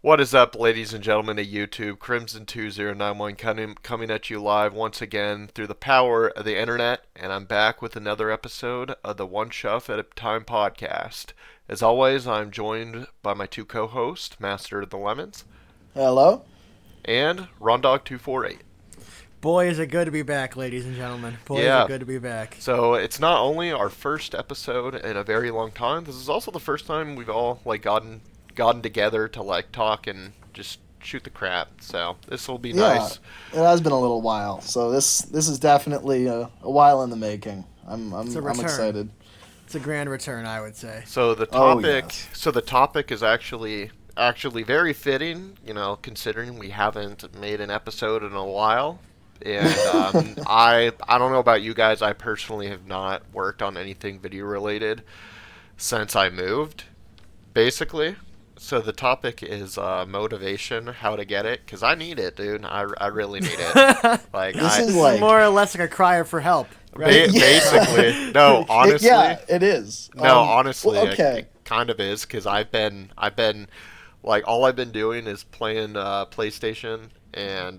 What is up, ladies and gentlemen of YouTube? Crimson2091 coming at you live once again through the power of the internet, and I'm back with another episode of the One Chuff at a Time podcast. As always, I'm joined by my two co-hosts, Master of the Lemons Hello? and Rondog248. Boy, is it good to be back, ladies and gentlemen. Boy, is it Yeah, good to be back. so it's not only our first episode in a very long time. This is also the first time we've all gotten together to talk and just shoot the crap. So this will be Yeah, nice. it has been a little while, so this is definitely a while in the making. I'm It's a I'm return. excited. It's a grand return, I would say. So the Oh topic, yes. so the topic is actually very fitting, considering we haven't made an episode in a while. And I don't know about you guys. I personally have not worked on anything video related since I moved, basically. So the topic is motivation, how to get it, because I need it, dude. I really need it. Like This I is This is like more or less like a cry for help, right? Yeah. basically no, honestly, yeah, it is. no, honestly, well, it kind of is because I've been like all I've been doing is playing PlayStation and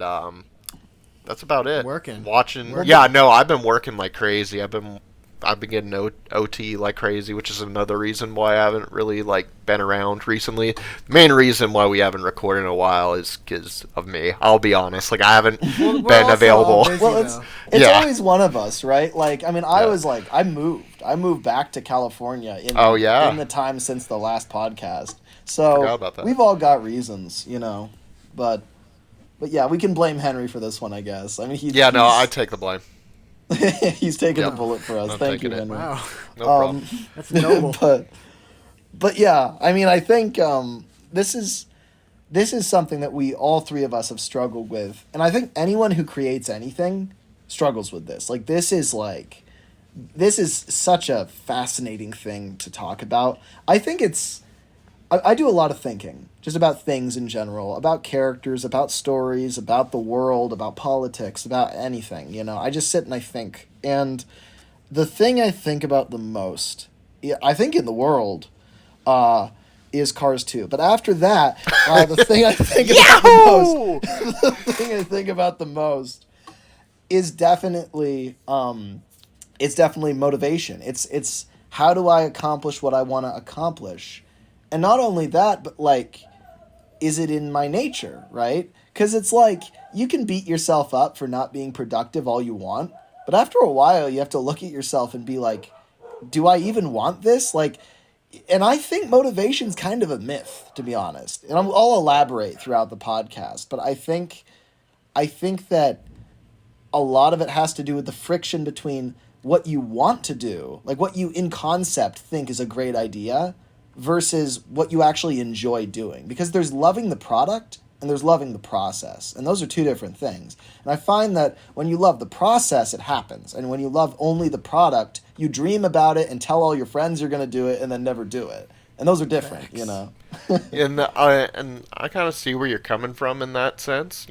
that's about it. Working. Watching. Well, Yeah, no, I've been working like crazy. I've been getting OT like crazy, which is another reason why I haven't really been around recently. The main reason why we haven't recorded in a while is because of me. I'll be honest. Like I haven't We're been also available. all busy, well, though. it's Yeah. always one of us, right? Like I mean, I Yeah. was like I moved. I moved back to California Oh, yeah. in the time since the last podcast. Forgot So about that. we've all got reasons. But yeah, we can blame Henry for this one, I guess. I mean, Yeah, no, I take the blame. he's taking Yeah. the bullet for us. I'm Thank you, taking it. Henry. Wow, No problem. that's noble. but yeah, I mean, I think this is something that we all three of us have struggled with, and I think anyone who creates anything struggles with this. This is such a fascinating thing to talk about. I think I do a lot of thinking just about things in general, about characters, about stories, about the world, about politics, about anything. I just sit and I think. And the thing I think about the most, yeah, I think in the world, is Cars 2. But after that, the thing I think about the most, the thing I think about the most is definitely motivation. It's how do I accomplish what I want to accomplish, and not only that, but is it in my nature, right? Because it's like you can beat yourself up for not being productive all you want, but after a while, you have to look at yourself and be like, do I even want this? And I think motivation's kind of a myth, to be honest. And I'll elaborate throughout the podcast, but I think that a lot of it has to do with the friction between what you want to do, like what you in concept think is a great idea, versus what you actually enjoy doing. Because there's loving the product and there's loving the process. And those are two different things. And I find that when you love the process, it happens. And when you love only the product, you dream about it and tell all your friends you're going to do it and then never do it. And those are different. And I kind of see where you're coming from in that sense.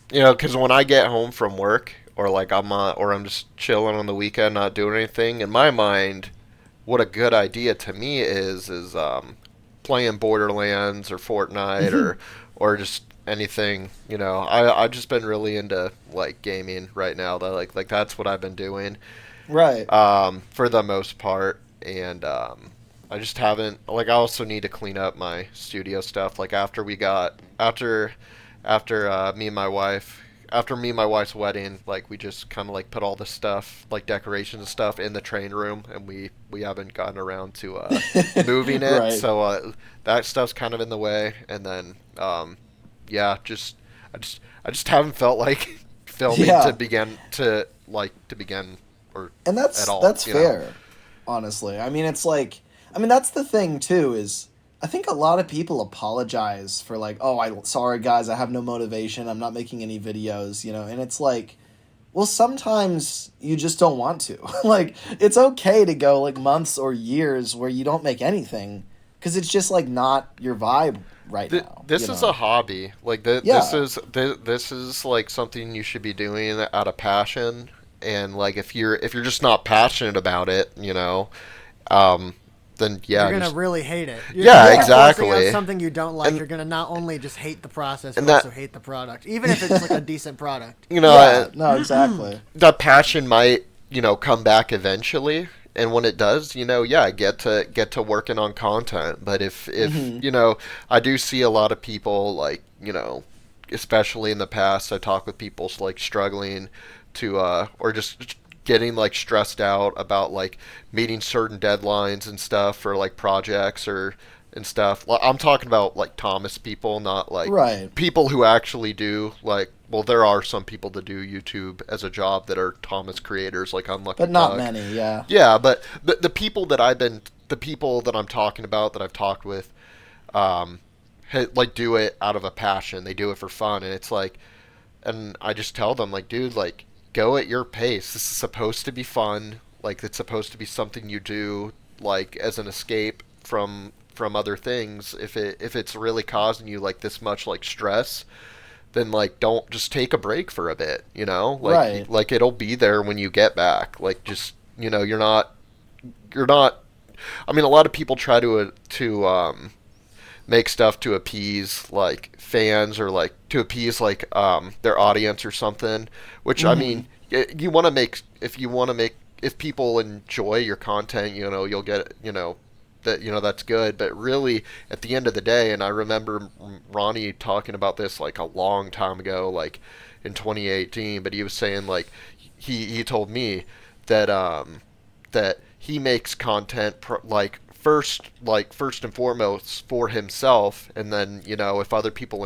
Because when I get home from work, or I'm just chilling on the weekend, not doing anything, in my mind, what a good idea to me is playing Borderlands or Fortnite or just anything. I've just been really into gaming right now. That that's what I've been doing Right. for the most part, and I just haven't I also need to clean up my studio stuff. After me and my wife. After me and my wife's wedding, we just kind of put all the stuff, decorations and stuff, in the train room, and we haven't gotten around to moving it. Right. So that stuff's kind of in the way, and then yeah, I just haven't felt like filming Yeah. to begin or And at all. that's you know? fair, honestly. I mean, that's the thing too. Is I think a lot of people apologize for oh, sorry guys, I have no motivation. I'm not making any videos. And it's well, sometimes you just don't want to. It's okay to go months or years where you don't make anything because it's just not your vibe right now. This is a hobby. Yeah. This is something you should be doing out of passion. And if you're just not passionate about it, um, then yeah, you're gonna just, really hate it. You're yeah, gonna be forcing exactly. out something you don't like. And- You're gonna not only just hate the process, and but that- also hate the product, even if it's like a decent product. You know, Yeah, no, exactly. that passion might, come back eventually. And when it does, yeah, get to working on content. But if I do see a lot of people like, especially in the past, I talk with people like struggling to or just getting like stressed out about like meeting certain deadlines and stuff for like projects or and stuff. I'm talking about like Thomas people, not like Right. people who actually do like. Well, there are some people that do YouTube as a job that are Thomas creators, like Unlucky But not Pug. many, yeah. Yeah, but the people that the people that I'm talking about that I've talked with, um, like do it out of a passion. They do it for fun, and it's like, and I just tell them like, dude, like go at your pace. This is supposed to be fun. Like it's supposed to be something you do like as an escape from other things. If it's really causing you like this much like stress, then like don't just take a break for a bit, like Right. like it'll be there when you get back. Like just you're not. I mean, a lot of people try to make stuff to appease like fans or like to appease like their audience or something. Which I mean, you want to make if people enjoy your content, you'll get that that's good. But really, at the end of the day, and I remember Ronnie talking about this like a long time ago, like in 2018. But he was saying like he told me that that he makes content first and foremost for himself, and then if other people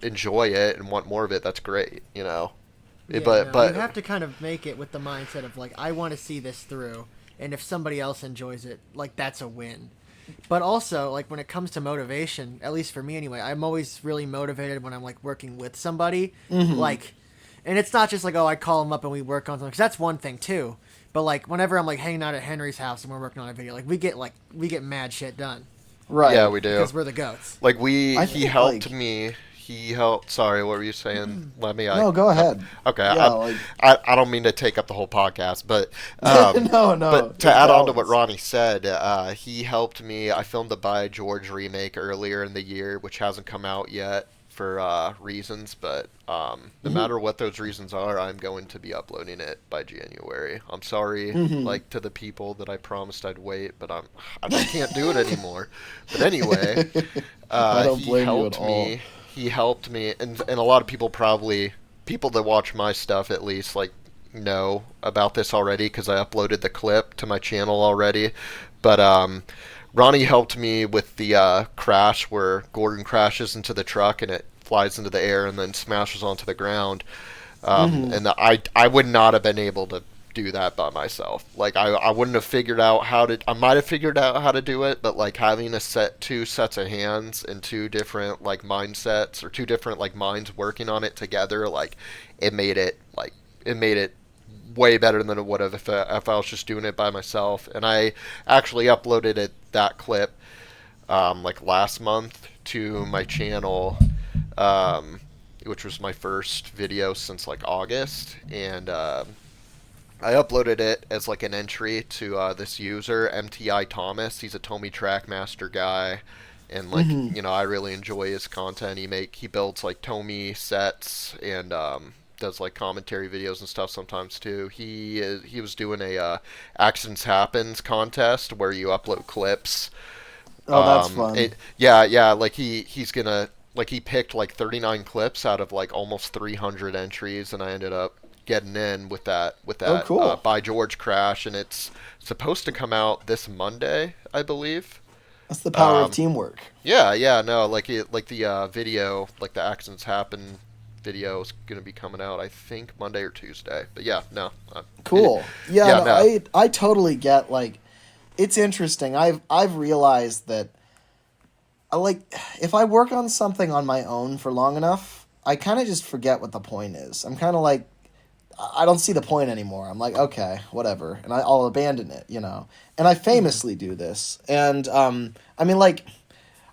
enjoy it and want more of it, that's great. Yeah, But you have to kind of make it with the mindset of like, I want to see this through, and if somebody else enjoys it, like that's a win. But also, like when it comes to motivation, at least for me anyway, I'm always really motivated when I'm like working with somebody, like, and it's not just like, oh, I call them up and we work on something, because that's one thing too. But like whenever I'm like hanging out at Henry's house and we're working on a video, like we get mad shit done Right. yeah, we do. because we're the goats. Like I he think, helped like- me. He helped. Sorry, what were you saying? Let me. No, go ahead. Okay. Yeah, like- I don't mean to take up the whole podcast, but No. But to add on to what balance. Ronnie said, he helped me. I filmed the By George remake earlier in the year, which hasn't come out yet for reasons. But no matter what those reasons are, I'm going to be uploading it by January. I'm sorry, like to the people that I promised I'd wait, but I just can't do it anymore. But anyway, I don't he blame you helped at all. me. He helped me, and a lot of people people that watch my stuff at least like know about this already because I uploaded the clip to my channel already. But Ronnie helped me with the crash where Gordon crashes into the truck and it flies into the air and then smashes onto the ground. And I would not have been able to do that by myself. Like I wouldn't have figured out how to. I might have figured out how to do it, but like having two sets of hands and two different like mindsets or two different like minds working on it together, like it made it way better than it would have if I was just doing it by myself. And I actually uploaded that clip like last month to my channel, which was my first video since like August, and I uploaded it as like an entry to this user MTI Thomas. He's a Tomy Trackmaster guy, and like I really enjoy his content. He builds like Tomy sets and does like commentary videos and stuff sometimes too. He was doing a Accidents Happens contest where you upload clips. Oh, that's fun. Yeah. Like he's gonna like he picked like 39 clips out of like almost 300 entries, and I ended up getting in with that Oh, cool. By George crash, and it's supposed to come out this Monday, I believe. That's the power of teamwork. Yeah, no, like the video, like the Accidents Happen video is gonna be coming out, I think Monday or Tuesday. But yeah, no, Cool. Yeah, yeah, no, no. I totally get, like, it's interesting. I've realized that if I work on something on my own for long enough, I kind of just forget what the point is. I'm kind of like, I don't see the point anymore. I'm like, okay, whatever, and I'll abandon it, And I famously do this. And I mean, like,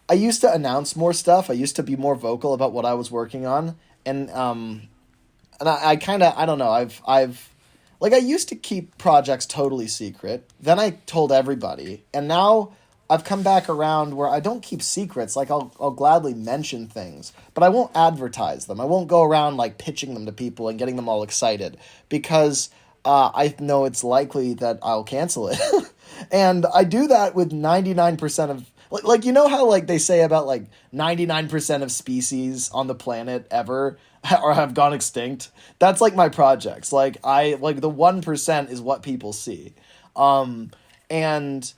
I used to announce more stuff. I used to be more vocal about what I was working on, and I kind of, I don't know. I've like, I used to keep projects totally secret. Then I told everybody, and now I've come back around where I don't keep secrets. Like I'll gladly mention things, but I won't advertise them. I won't go around like pitching them to people and getting them all excited because I know it's likely that I'll cancel it. And I do that with 99% of like you know how like they say about like 99% of species on the planet ever or have gone extinct. That's like my projects. Like I like the 1% is what people see. And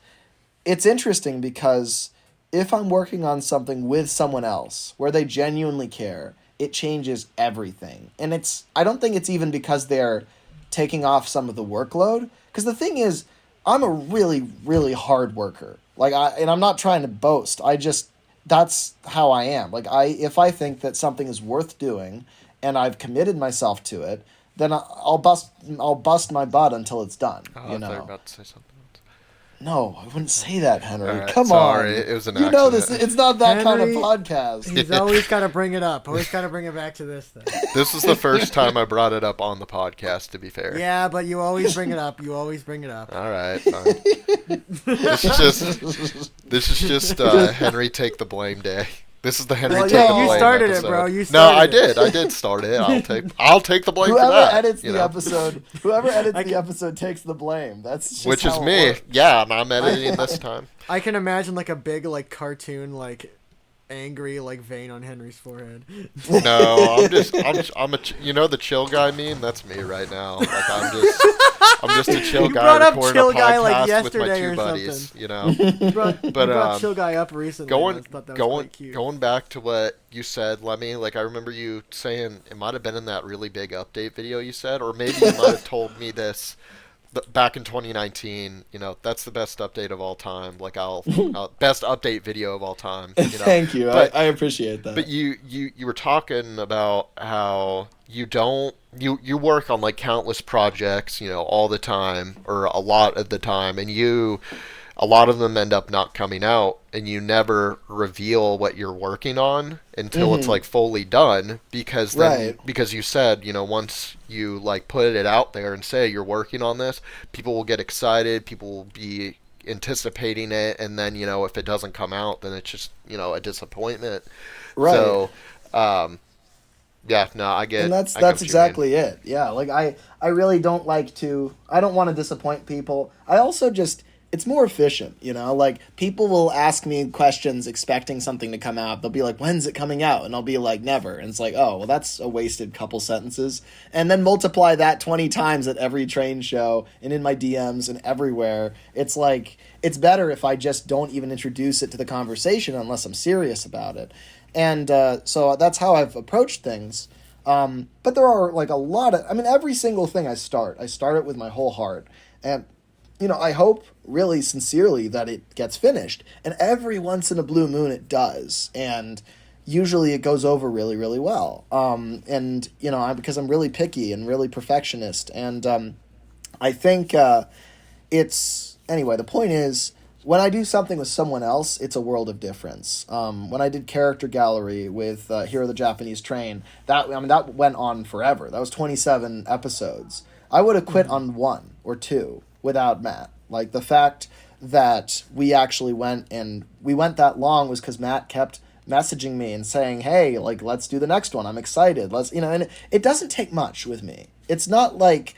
it's interesting because if I'm working on something with someone else where they genuinely care, it changes everything. And I don't think it's even because they're taking off some of the workload. Because the thing is, I'm a really, really hard worker. And I'm not trying to boast. That's how I am. If I think that something is worth doing and I've committed myself to it, then I'll bust my butt until it's done. Oh, you I thought you know? were about to say something. No, I wouldn't say that, Henry. All right, Come sorry, on. it was an You know this. accident. It's not that kind of Henry- podcast. He's always got to bring it up. Always got to bring it back to this thing. This is the first time I brought it up on the podcast, to be fair. Yeah, but you always bring it up. You always bring it up. All right, fine. This is just Henry take the blame day. This is the Henry Well, take yeah, the you blame started it, episode. bro. You No, started it. I did start it. I'll take the blame for Whoever that. edits you the know? episode, takes the blame. That's just Which is how it me. works. Yeah, and I'm editing this time. I can imagine like a big like cartoon like angry like vein on Henry's forehead. No, I'm the chill guy meme. That's me right now. Like I'm just a chill You guy brought up recording chill a guy, like, podcast with my yesterday two or buddies. something. You know, You brought Chill Guy up recently. and I going thought that was going quite cute. going back to what you said, Lemmy. Like I remember you saying it might have been in that really big update video you said, or maybe you might have told me this back in 2019. You know, that's the best update of all time. Like best update video of all time. You know? Thank you. But, I appreciate that. But you were talking about how you work on like countless projects, you know, all the time or a lot of the time, and a lot of them end up not coming out, and you never reveal what you're working on until it's like fully done, because because you said, you know, once you like put it out there and say you're working on this, people will get excited, people will be anticipating it, and then, you know, if it doesn't come out, then it's just, you know, a disappointment. Right. So, yeah, no, I get. And I get what that's you exactly it. Yeah, like I really don't like to. I don't want to disappoint people. I also just. It's more efficient, you know? Like, people will ask me questions expecting something to come out. They'll be like, when's it coming out? And I'll be like, never. And it's like, oh, well, that's a wasted couple sentences. And then multiply that 20 times at every train show and in my DMs and everywhere. It's like, it's better if I just don't even introduce it to the conversation unless I'm serious about it. And so that's how I've approached things. But there are, like, a lot of... I mean, every single thing I start it with my whole heart. And... you know, I hope really sincerely that it gets finished. And every once in a blue moon it does. And usually it goes over really, really well. And, you know, because I'm really picky and really perfectionist. And I think anyway, the point is, when I do something with someone else, it's a world of difference. When I did Character Gallery with Hero the Japanese Train, that went on forever. That was 27 episodes. I would have quit on 1 or 2. Without Matt. Like, the fact that we actually went that long was because Matt kept messaging me and saying, hey, like, let's do the next one. I'm excited. Let's, you know, and it doesn't take much with me. It's not like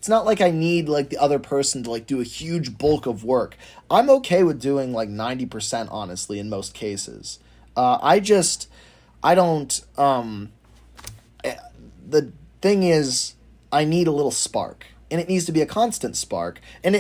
I need, like, the other person to, like, do a huge bulk of work. I'm okay with doing, like, 90%, honestly, in most cases. The thing is, I need a little spark. And it needs to be a constant spark. And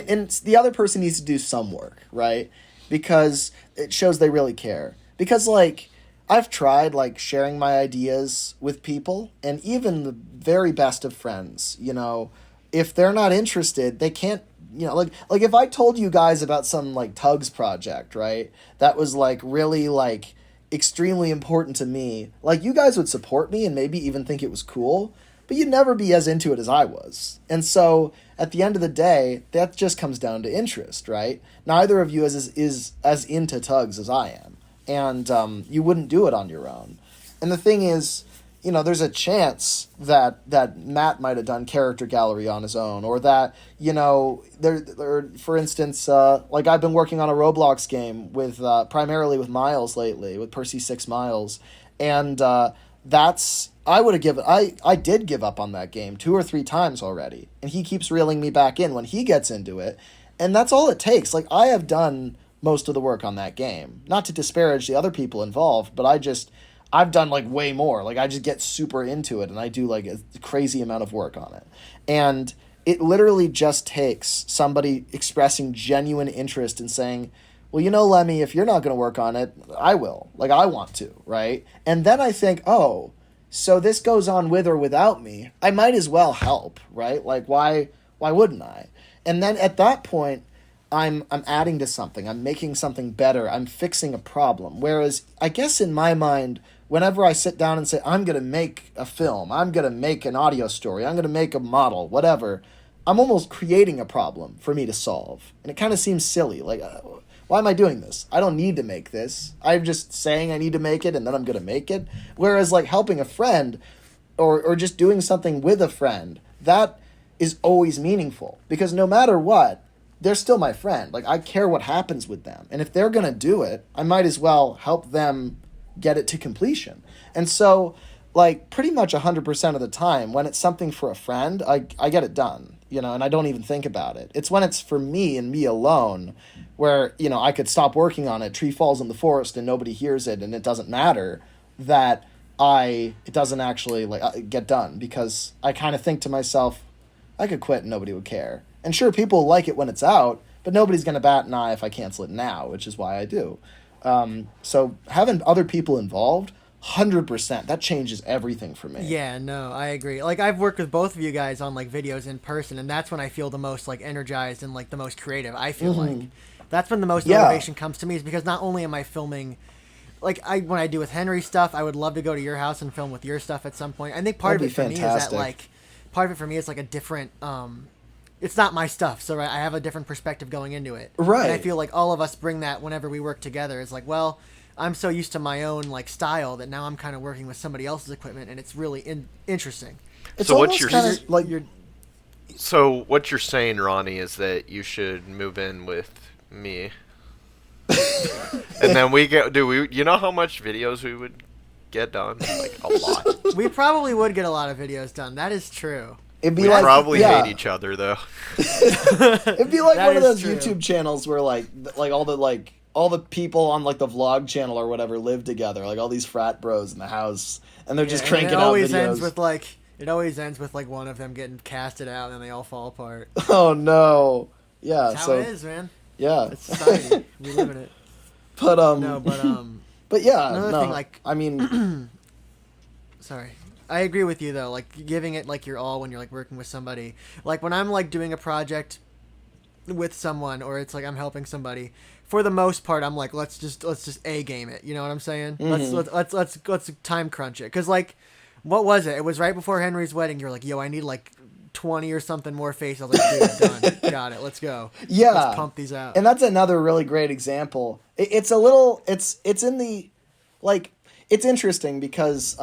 the other person needs to do some work, right? Because it shows they really care. Because, like, I've tried, like, sharing my ideas with people, and even the very best of friends, you know, if they're not interested, they can't, you know, like if I told you guys about some, like, Tugs project, right, that was, like, really, like, extremely important to me, like, you guys would support me and maybe even think it was cool, but you'd never be as into it as I was. And so, at the end of the day, that just comes down to interest, right? Neither of you is as into Tugs as I am. And you wouldn't do it on your own. And the thing is, there's a chance that Matt might have done character gallery on his own, or that, there for instance, like I've been working on a Roblox game with primarily with Miles lately, with Percy 6 Miles, and I did give up on that game 2 or 3 times already, and he keeps reeling me back in when he gets into it, and that's all it takes. Like, I have done most of the work on that game, not to disparage the other people involved, but I've done like way more. Like, I just get super into it and I do like a crazy amount of work on it. And it literally just takes somebody expressing genuine interest and saying, well, Lemmy, if you're not going to work on it, I will. Like, I want to, right? And then I think, oh, so this goes on with or without me. I might as well help, right? Like, why wouldn't I? And then at that point, I'm adding to something. I'm making something better. I'm fixing a problem. Whereas I guess in my mind, whenever I sit down and say, I'm going to make a film, I'm going to make an audio story, I'm going to make a model, whatever, I'm almost creating a problem for me to solve. And it kind of seems silly. Like, why am I doing this? I don't need to make this. I'm just saying I need to make it and then I'm going to make it. Whereas like helping a friend or just doing something with a friend, that is always meaningful. Because no matter what, they're still my friend. Like, I care what happens with them. And if they're going to do it, I might as well help them get it to completion. And so, like, pretty much 100% of the time, when it's something for a friend, I get it done, and I don't even think about it. It's when it's for me and me alone, where, I could stop working on it, tree falls in the forest and nobody hears it and it doesn't matter, that it doesn't actually, like, get done. Because I kind of think to myself, I could quit and nobody would care. And sure, people like it when it's out, but nobody's going to bat an eye if I cancel it now, which is why I do. So having other people involved, 100%, that changes everything for me. Yeah, no, I agree. Like, I've worked with both of you guys on, like, videos in person, and that's when I feel the most, like, energized and, like, the most creative. I feel like that's when the most motivation comes to me, is because not only am I filming, like, when I do with Henry stuff, I would love to go to your house and film with your stuff at some point. I think part of it for me is that, like, a different, it's not my stuff, so I have a different perspective going into it. Right. And I feel like all of us bring that whenever we work together. It's like, well, I'm so used to my own, like, style that now I'm kind of working with somebody else's equipment, and it's really interesting. It's so almost kind of like So what you're saying, Ronnie, is that you should move in with me. And then you know how much videos we would get done? Like, a lot. We probably would get a lot of videos done. That is true. It'd be we like, probably hate each other, though. It'd be like That one of those is true. YouTube channels where like all the people on like the vlog channel or whatever live together, like all these frat bros in the house, and they're just cranking out videos. It always ends with like one of them getting casted out, and then they all fall apart. Oh no! Yeah, That's how it is, man. Yeah, It's society. We live in it. But but yeah, another thing, like, I mean, sorry. I agree with you, though, like, giving it, like, your all when you're, like, working with somebody. Like, when I'm, like, doing a project with someone, or it's, like, I'm helping somebody, for the most part, I'm, like, let's just A-game it, you know what I'm saying? Mm-hmm. Let's time crunch it. Because, like, what was it? It was right before Henry's wedding. You were like, yo, I need, like, 20 or something more faces. I was like, dude, done. Got it. Let's go. Yeah. Let's pump these out. And that's another really great example. It's in the, like, it's interesting because,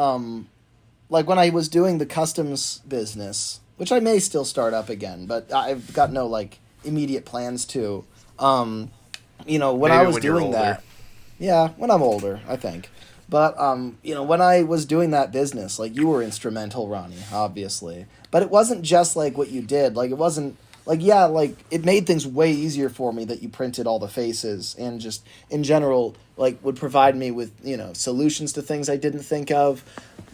like, when I was doing the customs business, which I may still start up again, but I've got no, like, immediate plans to, when Maybe I was when you're doing older. that, yeah, when I'm older, I think. But, when I was doing that business, like, you were instrumental, Ronnie, obviously. But it wasn't just, like, what you did. Like, it wasn't, like, yeah, like, it made things way easier for me that you printed all the faces and just, in general, like, would provide me with, solutions to things I didn't think of.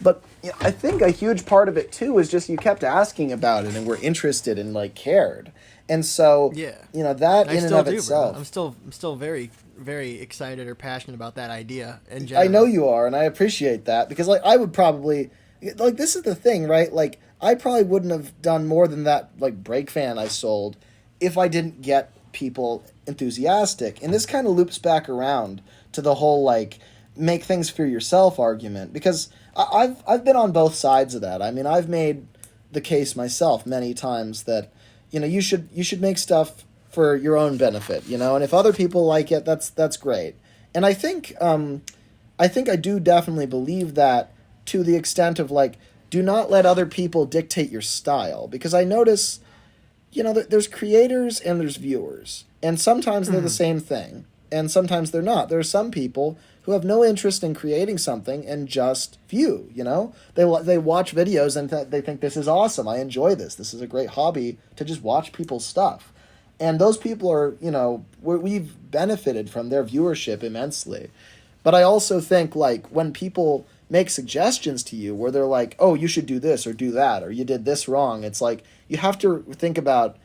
But I think a huge part of it, too, is just you kept asking about it and were interested and, like, cared. And so, Yeah. That I in and still of do, itself. bro. I'm still very, very excited or passionate about that idea in general. I know you are, and I appreciate that, because, like, I would probably, like, this is the thing, right? Like, I probably wouldn't have done more than that, like, brake fan I sold if I didn't get people enthusiastic. And this kind of loops back around to the whole, like, make things for yourself argument, because I've been on both sides of that. I mean, I've made the case myself many times that, you should make stuff for your own benefit, and if other people like it, that's great. And I think I do definitely believe that to the extent of like, do not let other people dictate your style, because I notice, there's creators and there's viewers, and sometimes they're the same thing, and sometimes they're not. There are some people who have no interest in creating something and just view, They watch videos and they think, this is awesome, I enjoy this. This is a great hobby to just watch people's stuff. And those people are, we've benefited from their viewership immensely. But I also think, like, when people make suggestions to you where they're like, oh, you should do this or do that, or you did this wrong, it's like, you have to think about,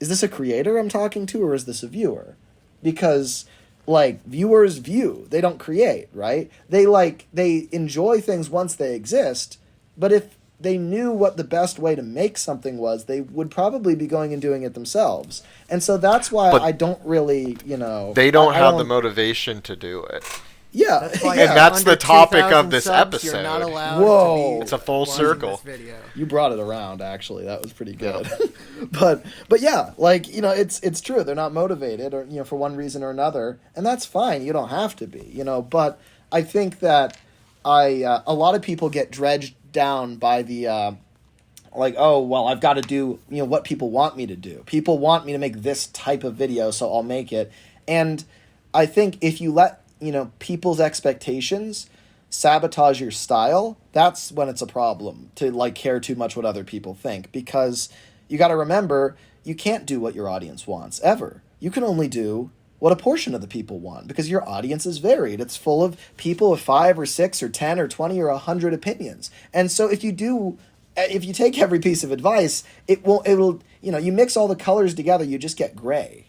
is this a creator I'm talking to, or is this a viewer? Because, like, viewers view, they don't create, right? They enjoy things once they exist, but if they knew what the best way to make something was, they would probably be going and doing it themselves. And so that's why I don't really, They don't have the motivation to do it. Yeah. That's and that's the topic of this subs, episode. You're not allowed Whoa. to be it's a full watching circle. this video. You brought it around, actually. That was pretty good. but yeah, like, it's true. They're not motivated, or, for one reason or another, and that's fine. You don't have to be, but I think that a lot of people get dredged down by the, like, oh, well, I've got to do, what people want me to do. People want me to make this type of video, so I'll make it. And I think if you let, people's expectations sabotage your style, that's when it's a problem to, like, care too much what other people think. Because you got to remember, you can't do what your audience wants, ever. You can only do what a portion of the people want, because your audience is varied. It's full of people with 5 or 6 or 10 or 20 or 100 opinions. And so if you take every piece of advice, it'll you mix all the colors together, you just get gray,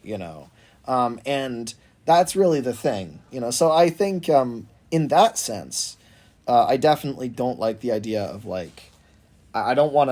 and that's really the thing, So I think in that sense, I definitely don't like the idea of, like, I don't want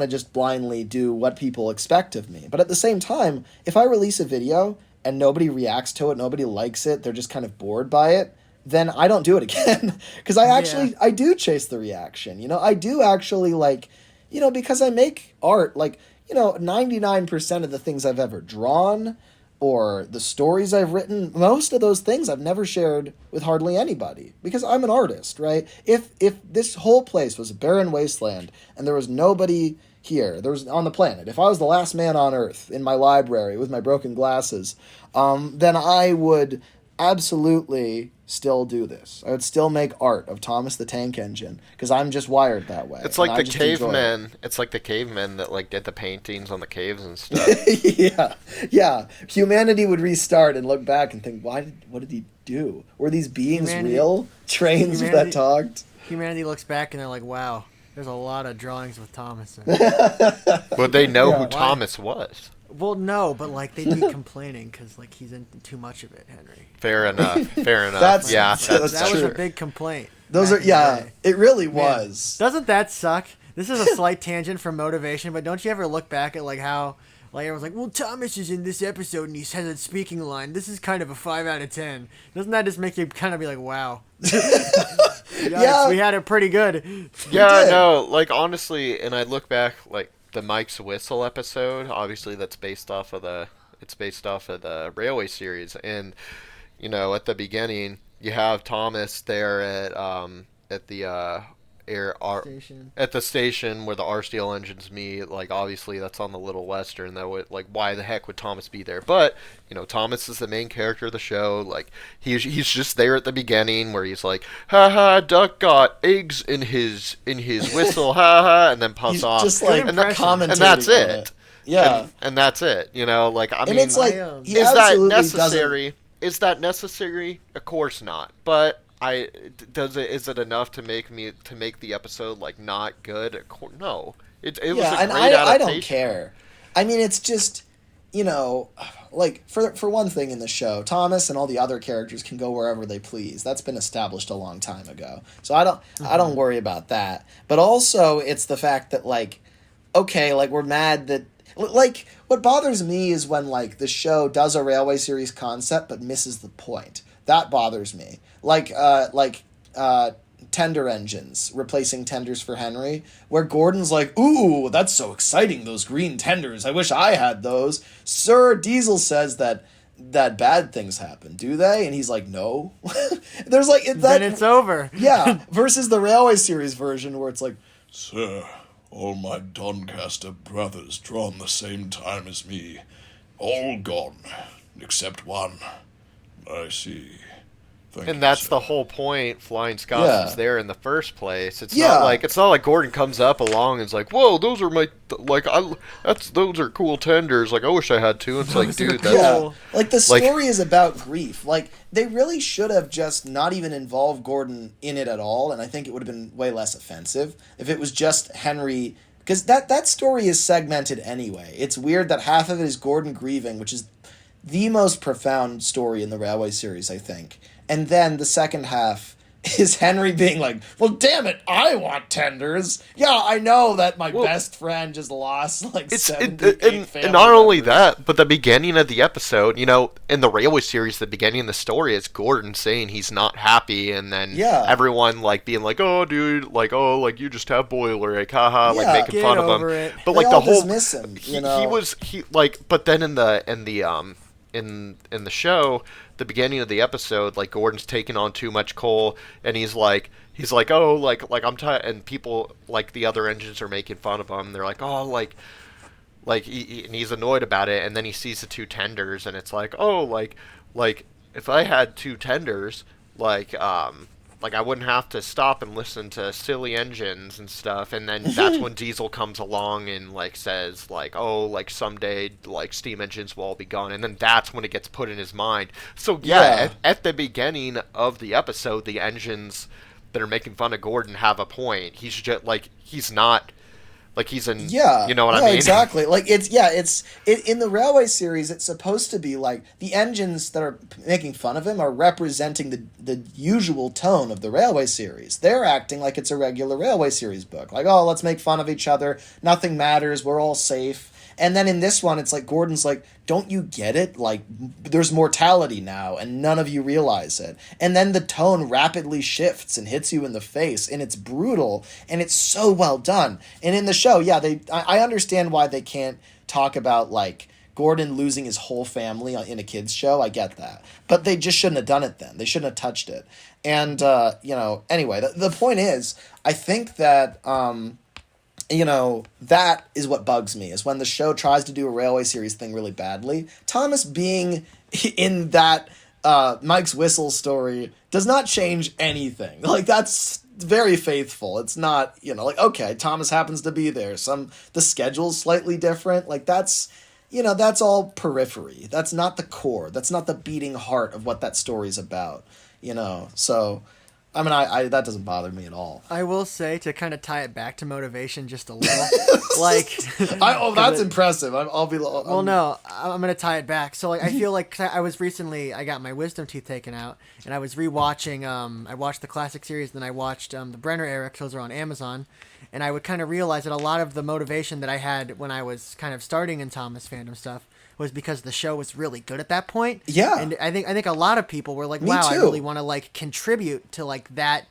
to just blindly do what people expect of me. But at the same time, if I release a video and nobody reacts to it, nobody likes it, they're just kind of bored by it, then I don't do it again. Because I do chase the reaction, I do actually, like, because I make art, like, 99% of the things I've ever drawn or the stories I've written, most of those things I've never shared with hardly anybody, because I'm an artist, right? If this whole place was a barren wasteland and there was nobody here, there was on the planet, if I was the last man on Earth in my library with my broken glasses, then I would absolutely still do this. I would still make art of Thomas the Tank Engine, because I'm just wired that way. It's like the cavemen. It's like the cavemen that, like, did the paintings on the caves and stuff. yeah. Humanity would restart and look back and think, what did he do? Were these beings real? Trains that talked? Humanity looks back and they're like, wow, there's a lot of drawings with Thomas. But they know who Thomas was. Well, no, but, like, they'd be complaining because, like, he's in too much of it, Henry. Fair enough. That was a big complaint. It really was. Doesn't that suck? This is a slight tangent from motivation, but don't you ever look back at, like, how, like, everyone's like, well, Thomas is in this episode and he has a speaking line. This is kind of a 5 out of 10. Doesn't that just make you kind of be like, wow? Yikes, we had it pretty good. Yeah, no, like, honestly, and I look back, like, the Mike's Whistle episode, obviously that's based off of the Railway series, and at the beginning you have Thomas there at the at the station where the R steel engines meet. Like, obviously that's on the Little Western. That would, like, why the heck would Thomas be there? But Thomas is the main character of the show. Like, he's just there at the beginning where he's like, ha ha, duck got eggs in his whistle, ha ha, and then puffs off. Just like, and that's it. Yeah, and that's it. Like, I mean, it's like, is that necessary? Is that necessary? Of course not. But is it enough to make the episode, like, not good? No. It was a great adaptation. I don't care. I mean, it's just, like, for one thing in the show, Thomas and all the other characters can go wherever they please. That's been established a long time ago. So I don't worry about that. But also, it's the fact that, like, okay, like, we're mad that, like, what bothers me is when, like, the show does a Railway series concept but misses the point. That bothers me. Like tender engines, replacing tenders for Henry, where Gordon's like, ooh, that's so exciting, those green tenders. I wish I had those. Sir Diesel says that that bad things happen, do they? And he's like, no. There's like then it's over. Yeah, versus the Railway Series version where it's like, sir, all my Doncaster brothers drawn the same time as me, all gone, except one. I see. Thank And you, that's sir. the whole point. Flying Scots Yeah. was there in the first place. It's Yeah. not like Gordon comes up along and is like, "Whoa, those are those are cool tenders. Like I wish I had two." It's like, dude, that's Yeah, like the like- story is about grief. Like they really should have just not even involved Gordon in it at all, and I think it would have been way less offensive if it was just Henry. Because that story is segmented anyway. It's weird that half of it is Gordon grieving, which is the most profound story in the Railway series, I think. And then the second half is Henry being like, well, damn it, I want tenders. Yeah, I know that my best friend just lost like 78 family and not only members. that, but the beginning of the episode, in the Railway series, the beginning of the story is Gordon saying he's not happy, and then Yeah. everyone like being like, "Oh, dude, like you just have boilerake, haha," like Yeah. making Get fun of him. over it. But They like all the whole dismiss him, but then in the show, the beginning of the episode, like Gordon's taking on too much coal, and he's like, oh, like I'm tired, and people like the other engines are making fun of him. They're like, oh, and he's annoyed about it, and then he sees the two tenders, and it's like, oh, like if I had two tenders, like I wouldn't have to stop and listen to silly engines and stuff. And then that's when Diesel comes along and like says like, oh, like someday like steam engines will all be gone. And then that's when it gets put in his mind. So Yeah. at the beginning of the episode, the engines that are making fun of Gordon have a point. He's just like he's not. Like he's in, Yeah, you know what I yeah, mean? exactly. Like it's in the Railway series. It's supposed to be like the engines that are making fun of him are representing the usual tone of the Railway series. They're acting like it's a regular Railway series book. Like, oh, let's make fun of each other. Nothing matters. We're all safe. And then in this one, it's like Gordon's like, don't you get it? Like, there's mortality now, and none of you realize it. And then the tone rapidly shifts and hits you in the face, and it's brutal, and it's so well done. And in the show, yeah, I understand why they can't talk about, like, Gordon losing his whole family in a kid's show. I get that. But they just shouldn't have done it then. They shouldn't have touched it. And, anyway, the point is, I think that... that is what bugs me, is when the show tries to do a Railway series thing really badly. Thomas being in that Mike's Whistle story does not change anything. Like, that's very faithful. It's not, like, okay, Thomas happens to be there. The schedule's slightly different. Like, that's all periphery. That's not the core. That's not the beating heart of what that story's about, so... I mean, I that doesn't bother me at all. I will say, to kind of tie it back to motivation just a little, like... that's impressive. I'll be... Well, no, I'm going to tie it back. So, like, I feel like 'cause I got my wisdom teeth taken out, and I was rewatching, I watched the classic series, then I watched the Brenner era, 'cause those are on Amazon, and I would kind of realize that a lot of the motivation that I had when I was kind of starting in Thomas fandom stuff was because the show was really good at that point. Yeah. And I think a lot of people were like, Me wow, I too. really want to, like, contribute to, like, that...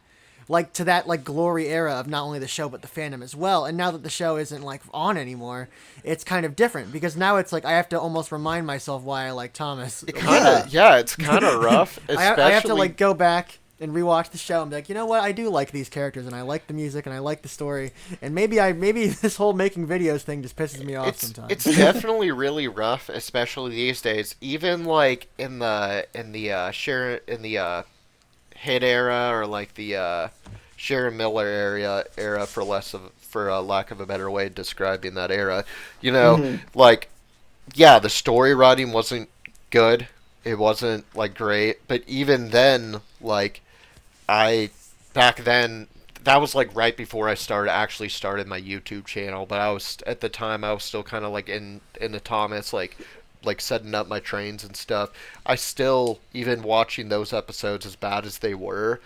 like to that like glory era of not only the show but the fandom as well. And now that the show isn't like on anymore, it's kind of different, because now it's like I have to almost remind myself why I like Thomas. It's kind of rough. Especially... I have to like go back and rewatch the show and be like, you know what, I do like these characters, and I like the music, and I like the story, and maybe this whole making videos thing just pisses me off sometimes. It's definitely really rough, especially these days. Even like in the Hit era, or like the Sharon Miller era for lack of a better way of describing that era. Like, yeah, the story writing wasn't good. It wasn't like great, but even then, like, back then, that was like right before I started my YouTube channel. But at the time I was still kind of like in the Thomas, like setting up my trains and stuff. I still, even watching those episodes as bad as they were,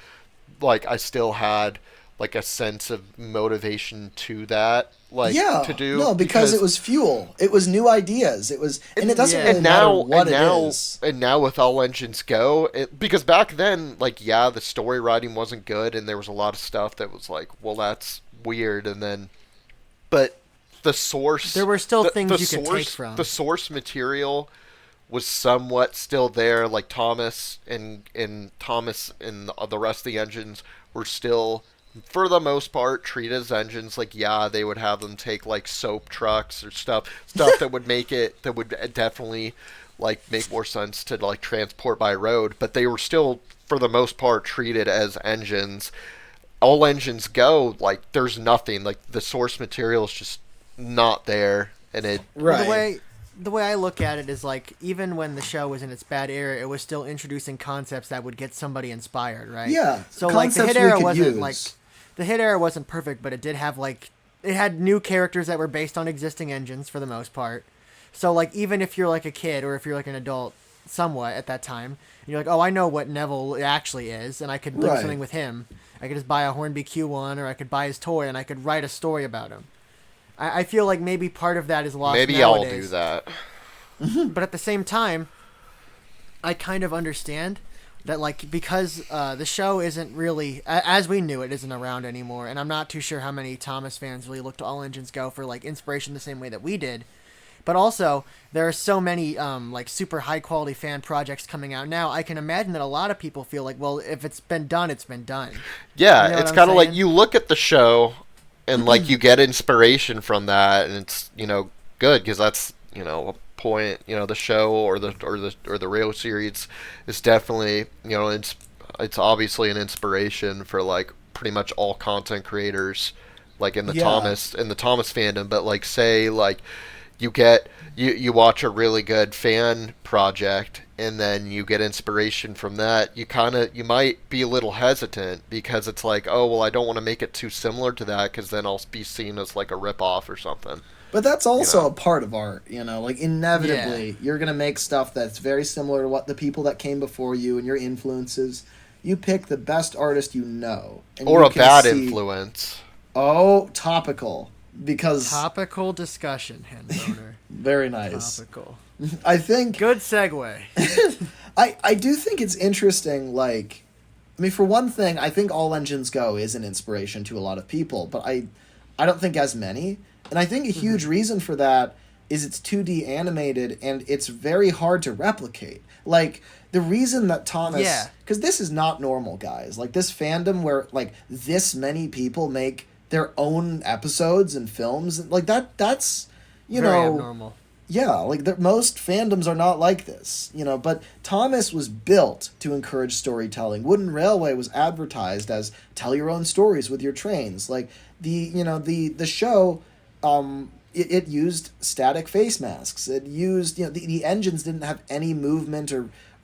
like I still had like a sense of motivation to that, like to do. No, because it was fuel. It was new ideas. It was, and it doesn't really matter what it is. And now with All Engines Go, because back then, like, yeah, the story writing wasn't good, and there was a lot of stuff that was like, well, that's weird, and then, but the source, there were still things you could take from. The source material was somewhat still there. Like Thomas and the rest of the engines were still, for the most part, treated as engines. Like, yeah, they would have them take like soap trucks or stuff that would make it, that would definitely like make more sense to like transport by road, but they were still for the most part treated as engines. All engines go, like there's nothing, like the source material is just not there, and it Right. The way I look at it is like even when the show was in its bad era, it was still introducing concepts that would get somebody inspired, right? Yeah. So like the concepts hit we era could wasn't use. like the hit era wasn't perfect, but it did have like it had new characters that were based on existing engines for the most part. So like even if you're like a kid or if you're like an adult somewhat at that time, and you're like, oh, I know what Neville actually is, and I could do Right. something with him. I could just buy a Hornby Q1, or I could buy his toy, and I could write a story about him. I feel like maybe part of that is lost maybe nowadays. I'll do that. But at the same time, I kind of understand that, like, because the show isn't really, as we knew it, isn't around anymore, and I'm not too sure how many Thomas fans really look to All Engines Go for, like, inspiration the same way that we did. But also, there are so many, like, super high-quality fan projects coming out now, I can imagine that a lot of people feel like, well, if it's been done, it's been done. Yeah, You know it's what I'm kind of like saying? you look at the show and like you get inspiration from that, and it's good because that's a point. The show or the real series is definitely it's obviously an inspiration for like pretty much all content creators, like in the Yeah. Thomas fandom. But like say like you watch a really good fan project and then you get inspiration from that, you might be a little hesitant because it's like, oh well, I don't want to make it too similar to that because then I'll be seen as like a rip off or something. But that's also know. a part of art, like inevitably you're going to make stuff that's very similar to what the people that came before you and your influences. You pick the best artist and Or you a can bad see- influence. Oh, topical. Because Topical discussion, Henboner. very nice. Topical. I think Good segue. I do think it's interesting, like, I mean, for one thing, I think All Engines Go is an inspiration to a lot of people, but I don't think as many. And I think a huge reason for that is it's 2D animated and it's very hard to replicate. Like, the reason that Thomas... Yeah. Because this is not normal, guys. Like, this fandom where, like, this many people make their own episodes and films, like, that's, Very abnormal. Yeah, like most fandoms are not like this, but Thomas was built to encourage storytelling. Wooden Railway was advertised as tell your own stories with your trains. Like the show, it used static face masks. It used, the engines didn't have any movement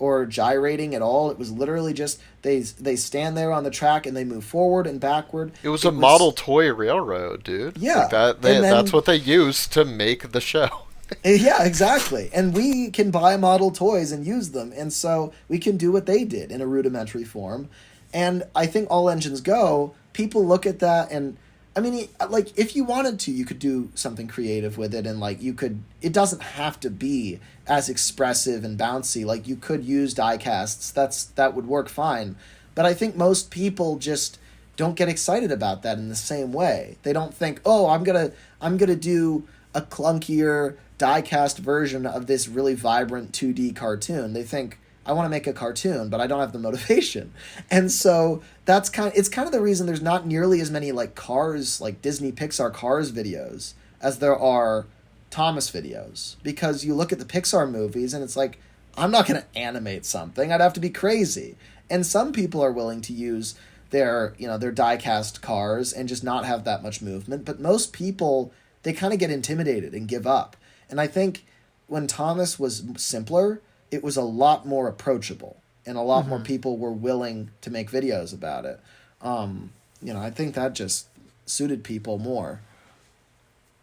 or gyrating at all. It was literally just they stand there on the track and they move forward and backward. It was a model toy railroad, dude. Yeah, like that's what they used to make the show. Yeah, exactly. And we can buy model toys and use them. And so we can do what they did in a rudimentary form. And I think All Engines Go, people look at that and, I mean, like, if you wanted to, you could do something creative with it. And, like, it doesn't have to be as expressive and bouncy. Like, you could use die casts. That would work fine. But I think most people just don't get excited about that in the same way. They don't think, oh, I'm gonna do a clunkier die-cast version of this really vibrant 2D cartoon. They think, I want to make a cartoon, but I don't have the motivation. And so it's kind of the reason there's not nearly as many like Cars, like Disney Pixar Cars videos as there are Thomas videos. Because you look at the Pixar movies and it's like, I'm not going to animate something. I'd have to be crazy. And some people are willing to use their die-cast cars and just not have that much movement. But most people, they kind of get intimidated and give up. And I think when Thomas was simpler, it was a lot more approachable, and a lot more people were willing to make videos about it. I think that just suited people more.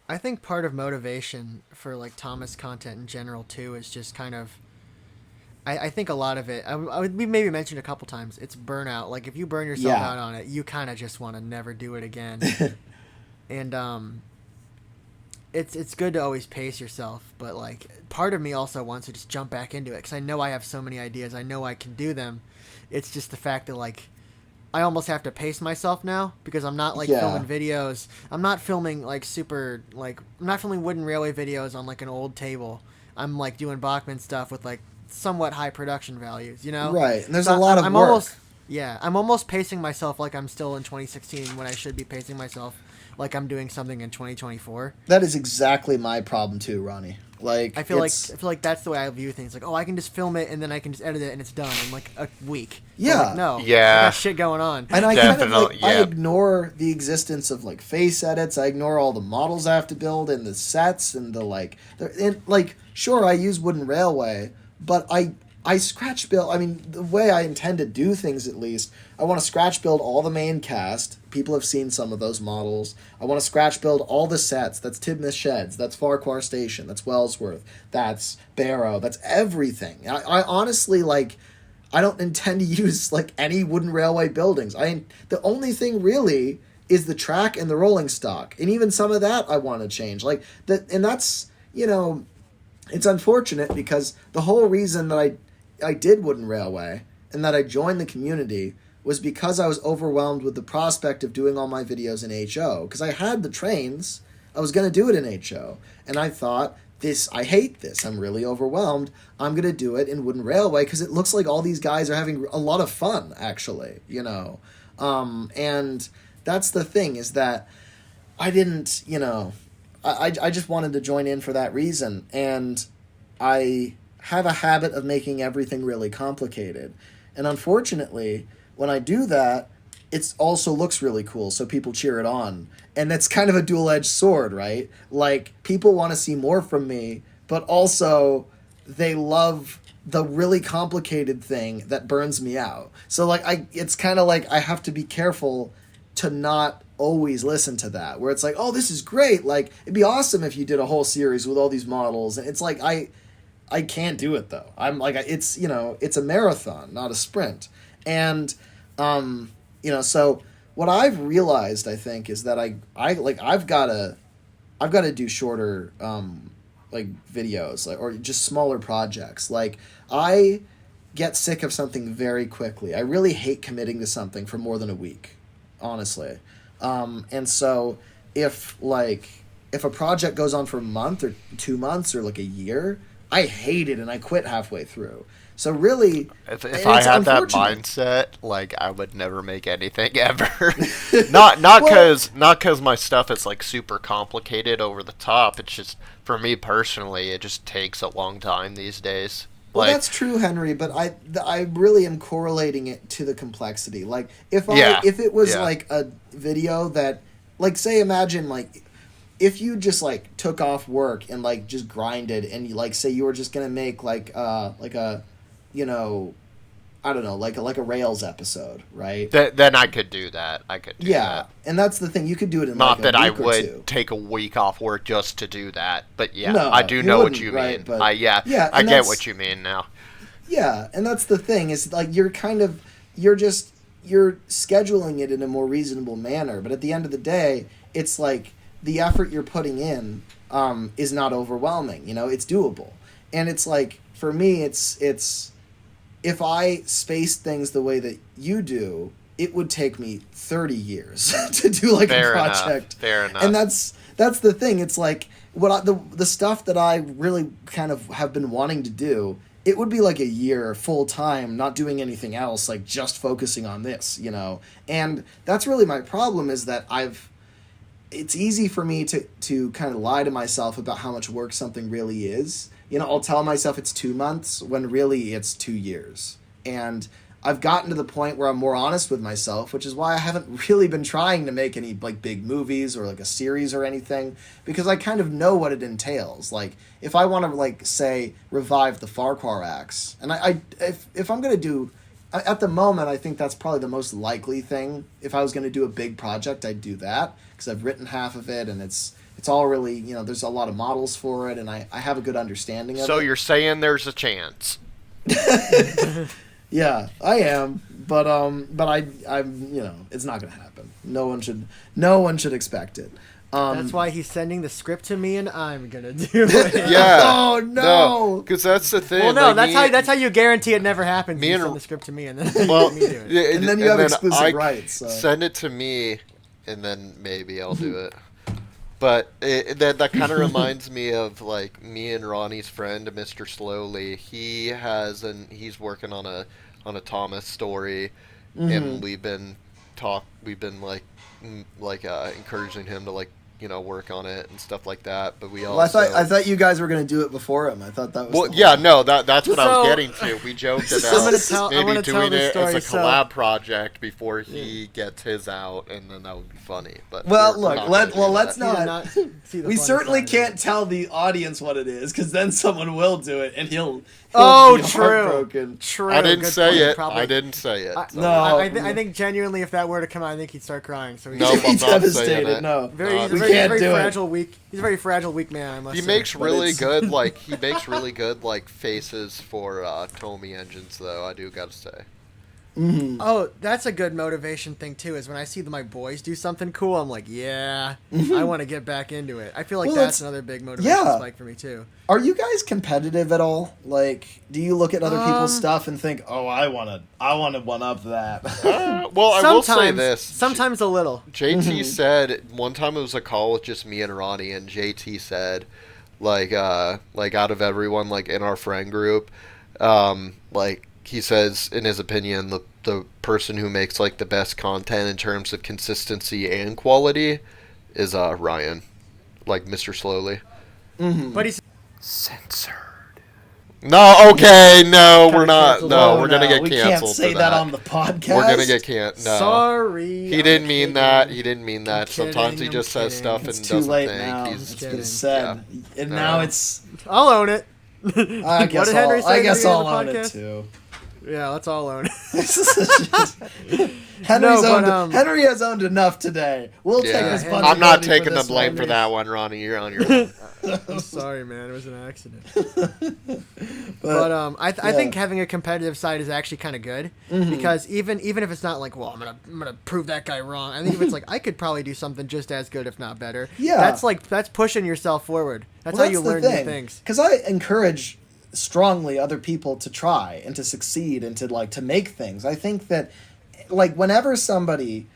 I think part of motivation for like Thomas content in general too is just kind of, I think a lot of it, we maybe mentioned a couple times, it's burnout. Like if you burn yourself out on it, you kind of just want to never do it again. And it's good to always pace yourself, but like part of me also wants to just jump back into it because I know I have so many ideas. I know I can do them. It's just the fact that like I almost have to pace myself now because I'm not like filming videos. I'm not filming like I'm not filming Wooden Railway videos on like an old table. I'm like doing Bachman stuff with like somewhat high production values, you know? Right, and there's So a lot of I'm work. I'm almost pacing myself like I'm still in 2016 when I should be pacing myself like I'm doing something in 2024. That is exactly my problem too, Ronnie. Like I feel like that's the way I view things. Like, oh, I can just film it and then I can just edit it and it's done in like a week. Yeah. Like, no. Yeah. I got shit going on. And I kind of like I yeah. ignore the existence of like face edits. I ignore all the models I have to build and the sets and sure I use Wooden Railway, but I scratch build. I mean, the way I intend to do things, at least, I want to scratch build all the main cast. People have seen some of those models. I want to scratch build all the sets. That's Tidmouth Sheds. That's Farquhar Station. That's Wellsworth. That's Barrow. That's everything. I honestly like. I don't intend to use like any Wooden Railway buildings. The only thing really is the track and the rolling stock, and even some of that I want to change. Like that, and that's it's unfortunate because the whole reason that I did Wooden Railway and that I joined the community was because I was overwhelmed with the prospect of doing all my videos in HO. Because I had the trains, I was going to do it in HO. And I thought, I hate this, I'm really overwhelmed, I'm going to do it in Wooden Railway because it looks like all these guys are having a lot of fun, actually, And that's the thing, is that I didn't, I just wanted to join in for that reason. And I have a habit of making everything really complicated. And unfortunately, when I do that, it also looks really cool, so people cheer it on. And that's kind of a dual-edged sword, right? Like, people want to see more from me, but also they love the really complicated thing that burns me out. So, like, it's kind of like I have to be careful to not always listen to that, where it's like, oh, this is great. Like, it'd be awesome if you did a whole series with all these models. And it's like, I can't do it though. I'm like, it's a marathon, not a sprint. And so what I've realized, I think, is that I've got to do shorter videos, or just smaller projects. Like, I get sick of something very quickly. I really hate committing to something for more than a week, honestly. And so if a project goes on for a month or 2 months or like a year, I hate it and I quit halfway through. So really, if I had that mindset, like, I would never make anything ever. not because my stuff is like super complicated over the top. It's just, for me personally, it just takes a long time these days. Well, that's true, Henry, but I really am correlating it to the complexity. Like, if it was like a video that, like, say, imagine, like, if you just, like, took off work and, like, just grinded and, like, say you were just going to make, like a, I don't know, like a Rails episode, right? Then I could do that. Yeah, and that's the thing. You could do it in not like a that week I or would two. take a week off work just to do that, but yeah, No, I do know what you right, mean. but- I Yeah, get and what you mean now. Yeah, and that's the thing, is like you're scheduling it in a more reasonable manner, but at the end of the day, it's like the effort you're putting in is not overwhelming. It's doable. And it's like, for me, it's if I spaced things the way that you do, it would take me 30 years to do like a project. Fair enough. And that's the thing. It's like the stuff that I really kind of have been wanting to do, it would be like a year full time, not doing anything else, like just focusing on this, And that's really my problem, is that it's easy for me to kind of lie to myself about how much work something really is. I'll tell myself it's 2 months when really it's 2 years. And I've gotten to the point where I'm more honest with myself, which is why I haven't really been trying to make any like big movies or like a series or anything, because I kind of know what it entails. Like, if I want to, like, say, revive the Farquhar acts, and if I'm going to do, at the moment, I think that's probably the most likely thing. If I was going to do a big project, I'd do that, because I've written half of it, and it's all really, there's a lot of models for it, and I have a good understanding of it. So you're saying there's a chance? Yeah, I am, but I'm it's not going to happen. No one should expect it. That's why he's sending the script to me, and I'm gonna do it. Yeah. Oh no! Because that's the thing. Well, no, like, that's how you guarantee it never happens. Me You and- send the script to me, and then Well, me do it. yeah, And then you have exclusive I rights. So. Send it to me, and then maybe I'll do it. But that kind of reminds me of like me and Ronnie's friend, Mr. Slowly. He's working on a Thomas story, and we've been like encouraging him to like work on it and stuff like that. But we Well, also I thought you guys were gonna do it before him. I thought that was. well, yeah, no, that's what I was getting to. We joked I'm about gonna maybe tell doing this it as story, a so- collab project before he gets his out, and then that would be funny. But Well, we're look, not gonna do let's that. He did not. see the We funny certainly side of can't it. tell the audience what it is, because then someone will do it, and he'll Oh, be true. heartbroken. True. I didn't good say point. it. Probably. I didn't say it. I, so- No. I think genuinely, if that were to come out, I think he'd start crying. So he's No, He'd I'm be not saying devastated. it. No, very, he's a we very, can't very do fragile, weak. He's a very fragile, weak man. I must He say. makes But really it's- good like faces for Tomy engines though. I do gotta say. Oh, that's a good motivation thing too. Is when I see my boys do something cool, I'm like, yeah, I want to get back into it. I feel like Well, that's it's- another big motivation yeah. spike for me too. Are you guys competitive at all? Like, do you look at other people's stuff and think, "Oh, I want to one up that"? Well, I will say this. Sometimes a little. JT said one time it was a call with just me and Ronnie, and JT said, like out of everyone, like in our friend group, like he says, in his opinion, the person who makes like the best content in terms of consistency and quality is Ryan, like Mr. Slowly. But he's Censored. No, okay, no, Kinda we're not. canceled. No, Oh, we're gonna get we canceled. can't say for that on the podcast. We're gonna get canceled. No. sorry. He I'm didn't mean kidding. that. He didn't mean that. kidding, Sometimes he I'm just says kidding. stuff It's and too doesn't late think. now. He's It's kidding. been said, and now it's. I'll own it. I guess what did Henry say I at the guess beginning I'll of own the it podcast? too. Yeah, let's all own it. Henry's No, but, owned. Henry has owned enough today. We'll take Yeah. responsibility. I'm not for taking the this blame one. for that one, Ronnie. You're on your own. I'm sorry, man. It was an accident. But, But I yeah. think having a competitive side is actually kind of good because even if it's not like, well, I'm gonna prove that guy wrong. I think if it's like I could probably do something just as good, if not better. Yeah. that's pushing yourself forward. That's how you learn new things. Because I encourage strongly other people to try and to succeed and to make things. I think that like whenever somebody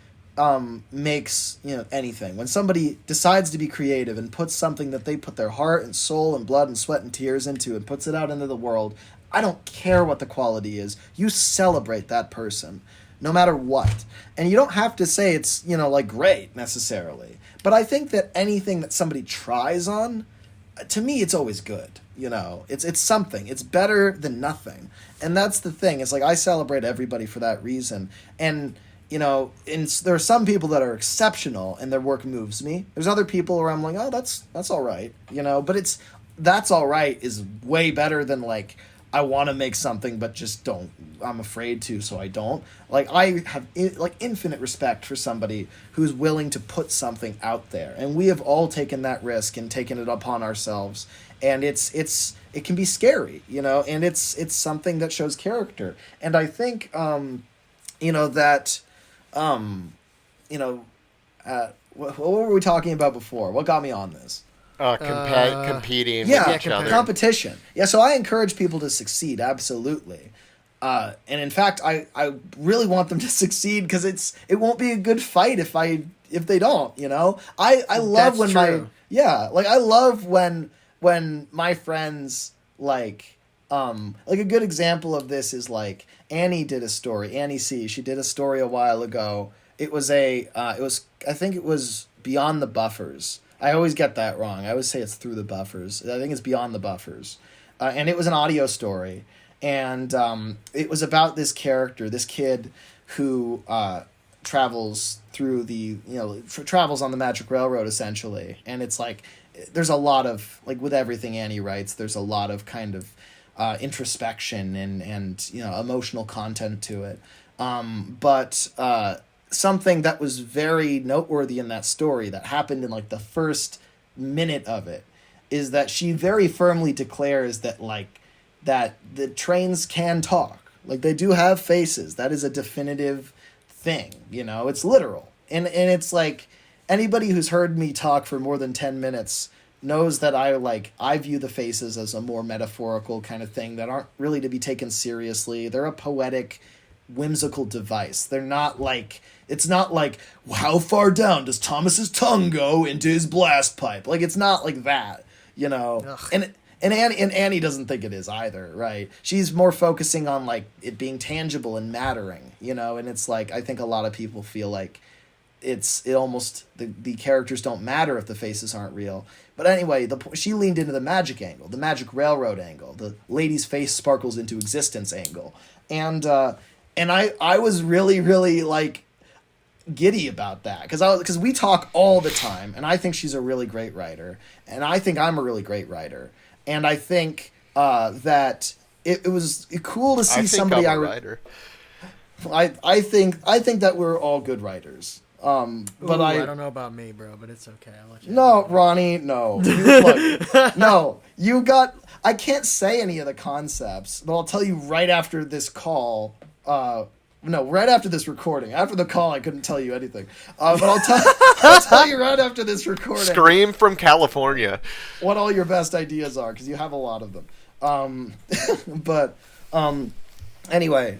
makes anything, when somebody decides to be creative and puts something that they put their heart and soul and blood and sweat and tears into and puts it out into the world, I don't care what the quality is. You celebrate that person no matter what. And you don't have to say it's like great necessarily, but I think that anything that somebody tries on, to me, it's always good. It's something. It's better than nothing. And that's the thing. It's like I celebrate everybody for that reason. And there are some people that are exceptional and their work moves me. There's other people where I'm like, oh, that's all right. But that's all right is way better than like I want to make something but just don't. I'm afraid to, so I don't. Like I have infinite respect for somebody who's willing to put something out there, and we have all taken that risk and taken it upon ourselves. And it can be scary, and it's something that shows character. And I think that what were we talking about before? What got me on this? Competing Yeah, with each other. competition. Yeah, so I encourage people to succeed, absolutely. And in fact, I really want them to succeed because it won't be a good fight if they don't. I love That's when true. I love when my friends like a good example of this is like Annie did a story. Annie C. She did a story a while ago. I think it was Beyond the Buffers. I always get that wrong. I always say it's Through the Buffers. I think it's Beyond the Buffers. And it was an audio story. And it was about this character, this kid who travels through travels on the Magic Railroad, essentially. And it's like, there's a lot of, like with everything Annie writes, there's a lot of kind of introspection and emotional content to it. But something that was very noteworthy in that story that happened in like the first minute of it is that she very firmly declares that that the trains can talk. Like they do have faces. That is a definitive thing, it's literal. And it's like anybody who's heard me talk for more than 10 minutes knows that I view the faces as a more metaphorical kind of thing that aren't really to be taken seriously. They're a poetic, whimsical device. They're not like It's not like, how far down does Thomas's tongue go into his blast pipe? Like, it's not like that, you know. Ugh. And Annie doesn't think it is either, right? She's more focusing on like it being tangible and mattering, you know. And it's like, I think a lot of people feel like the characters don't matter if the faces aren't real. But anyway, she leaned into the magic angle, the magic railroad angle, the lady's face sparkles into existence angle, and I was really, really like giddy about that because we talk all the time, and I think she's a really great writer, and I think I'm a really great writer, and I think that it was cool to see somebody. Writer. I think that we're all good writers. But I don't know about me, bro, but it's okay. I'll let you No, Ronnie, no. Look, no, you got. I can't say any of the concepts, but I'll tell you right after this call. No, right after this recording. After the call, I couldn't tell you anything. But I'll tell you right after this recording. Scream from California. What all your best ideas are, because you have a lot of them. Anyway,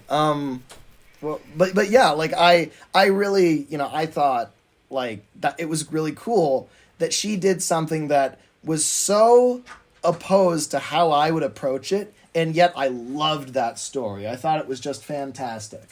well, but yeah, like I really, you know, I thought like that it was really cool that she did something that was so opposed to how I would approach it, and yet I loved that story. I thought it was just fantastic.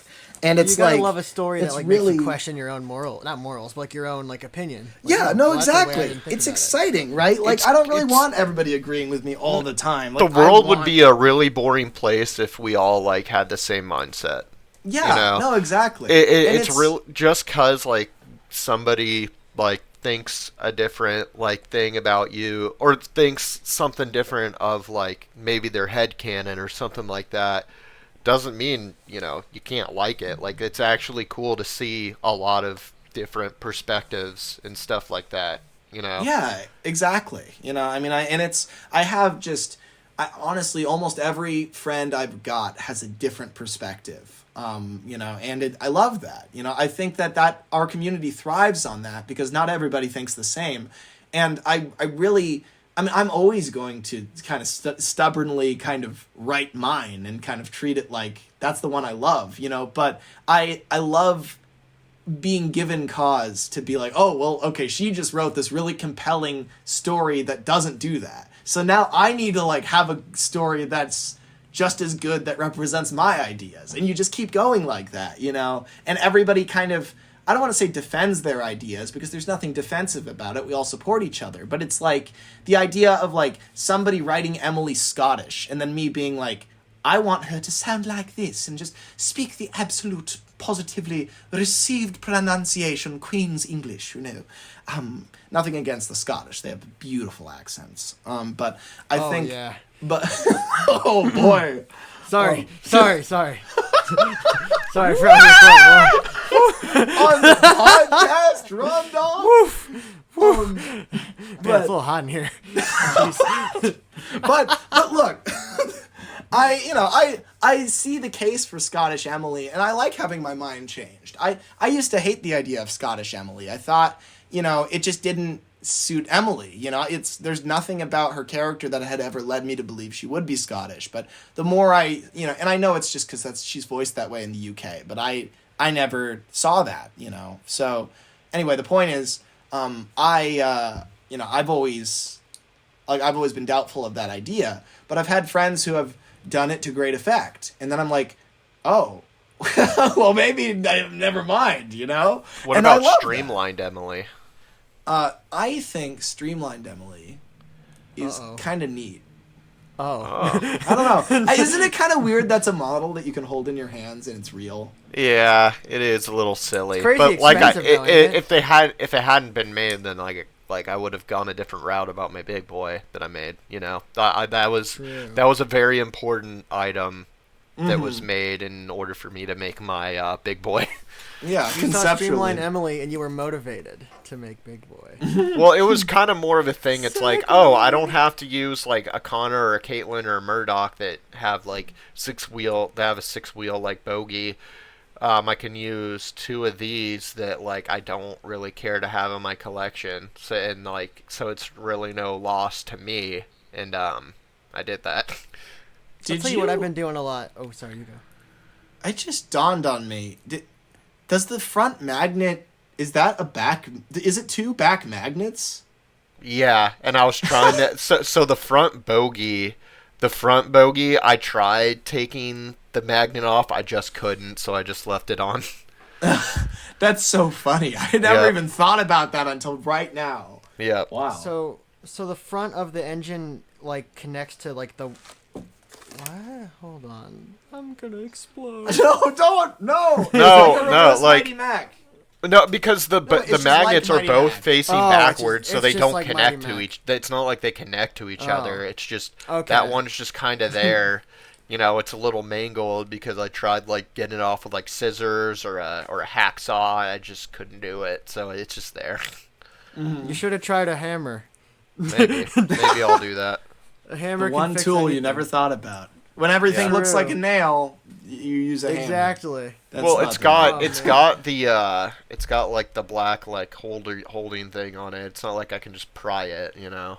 And it's you gotta like, love a story that like really makes you question your own not morals, but like your own like opinion. Like, yeah, oh, no, well, that's the way I exactly. didn't think It's about exciting, right? Like, I don't really want everybody agreeing with me all the time. Like, The world would be a really boring place if we all like had the same mindset. Yeah, you know? no, exactly. It's real just cause like somebody like thinks a different like thing about you, or thinks something different of like maybe their headcanon or something like that, doesn't mean, you know, you can't like it. Like, it's actually cool to see a lot of different perspectives and stuff like that, you know? Yeah, exactly. You know, I mean, honestly, almost every friend I've got has a different perspective. You know, and I love that. You know, I think that our community thrives on that because not everybody thinks the same. And I mean, I'm always going to kind of stubbornly kind of write mine and kind of treat it like that's the one I love, you know, but I love being given cause to be like, oh, well, okay, she just wrote this really compelling story that doesn't do that. So now I need to like have a story that's just as good that represents my ideas. And you just keep going like that, you know, and everybody kind of, I don't want to say defends their ideas because there's nothing defensive about it. We all support each other. But it's like the idea of like somebody writing Emily Scottish and then me being like, I want her to sound like this and just speak the absolute positively received pronunciation Queen's English, you know. Nothing against the Scottish. They have beautiful accents. But I think... yeah. But... oh, boy. Sorry. Sorry for on the podcast, Rondon. Man, it's a little hot in here. but look, I see the case for Scottish Emily, and I like having my mind changed. I used to hate the idea of Scottish Emily. I thought, you know, it just didn't suit Emily. You know, there's nothing about her character that had ever led me to believe she would be Scottish. But the more and I know it's just because she's voiced that way in the UK, but I never saw that, you know. So anyway, the point is, I've always been doubtful of that idea, but I've had friends who have done it to great effect, and then I'm like, oh, well, maybe never mind, you know. What about Streamlined Emily? I think Streamlined Emily is kind of neat. I don't know. Isn't it kind of weird that's a model that you can hold in your hands and it's real? Yeah, it is a little silly. It's crazy but like, expensive, if it hadn't been made, then like I would have gone a different route about my big boy that I made. You know, that was a very important item that was made in order for me to make my big boy. Yeah, you saw Streamline Emily and you were motivated to make Big Boy. Well, it was kind of more of a thing. It's like, oh, I don't have to use like a Connor or a Caitlin or a Murdoch that have like a 6-wheel like bogey. I can use 2 of these that like I don't really care to have in my collection. So it's really no loss to me. And I did that. I'll tell you what I've been doing a lot. Oh, sorry, you go. It just dawned on me. Does the front magnet, is that a back, is it 2 back magnets? Yeah, and I was trying to. So the front bogey, I tried taking the magnet off. I just couldn't, so I just left it on. That's so funny. I never Yep. even thought about that until right now. Yeah. Wow. So the front of the engine like connects to like the. What? Hold on. I'm gonna explode. No, don't. No. No, It's like a no, reverse like- Mighty Mac. No, because it's the just magnets like are Mighty both Mac. facing Oh, it's just- backwards, so it's they just don't like connect Mighty to Mac. each. It's not like they connect to each other. It's just Okay. that one's just kind of there. You know, it's a little mangled because I tried like getting it off with like scissors or a hacksaw. I just couldn't do it, so it's just there. You should have tried a hammer. Maybe I'll do that. A hammer. The can one fix tool you anything. never thought about. When everything Yeah. looks True. like a nail, you use a hammer. Exactly. That's Well, not it's the got Oh, it's man. got the it's got like the black like holding thing on it. It's not like I can just pry it, you know.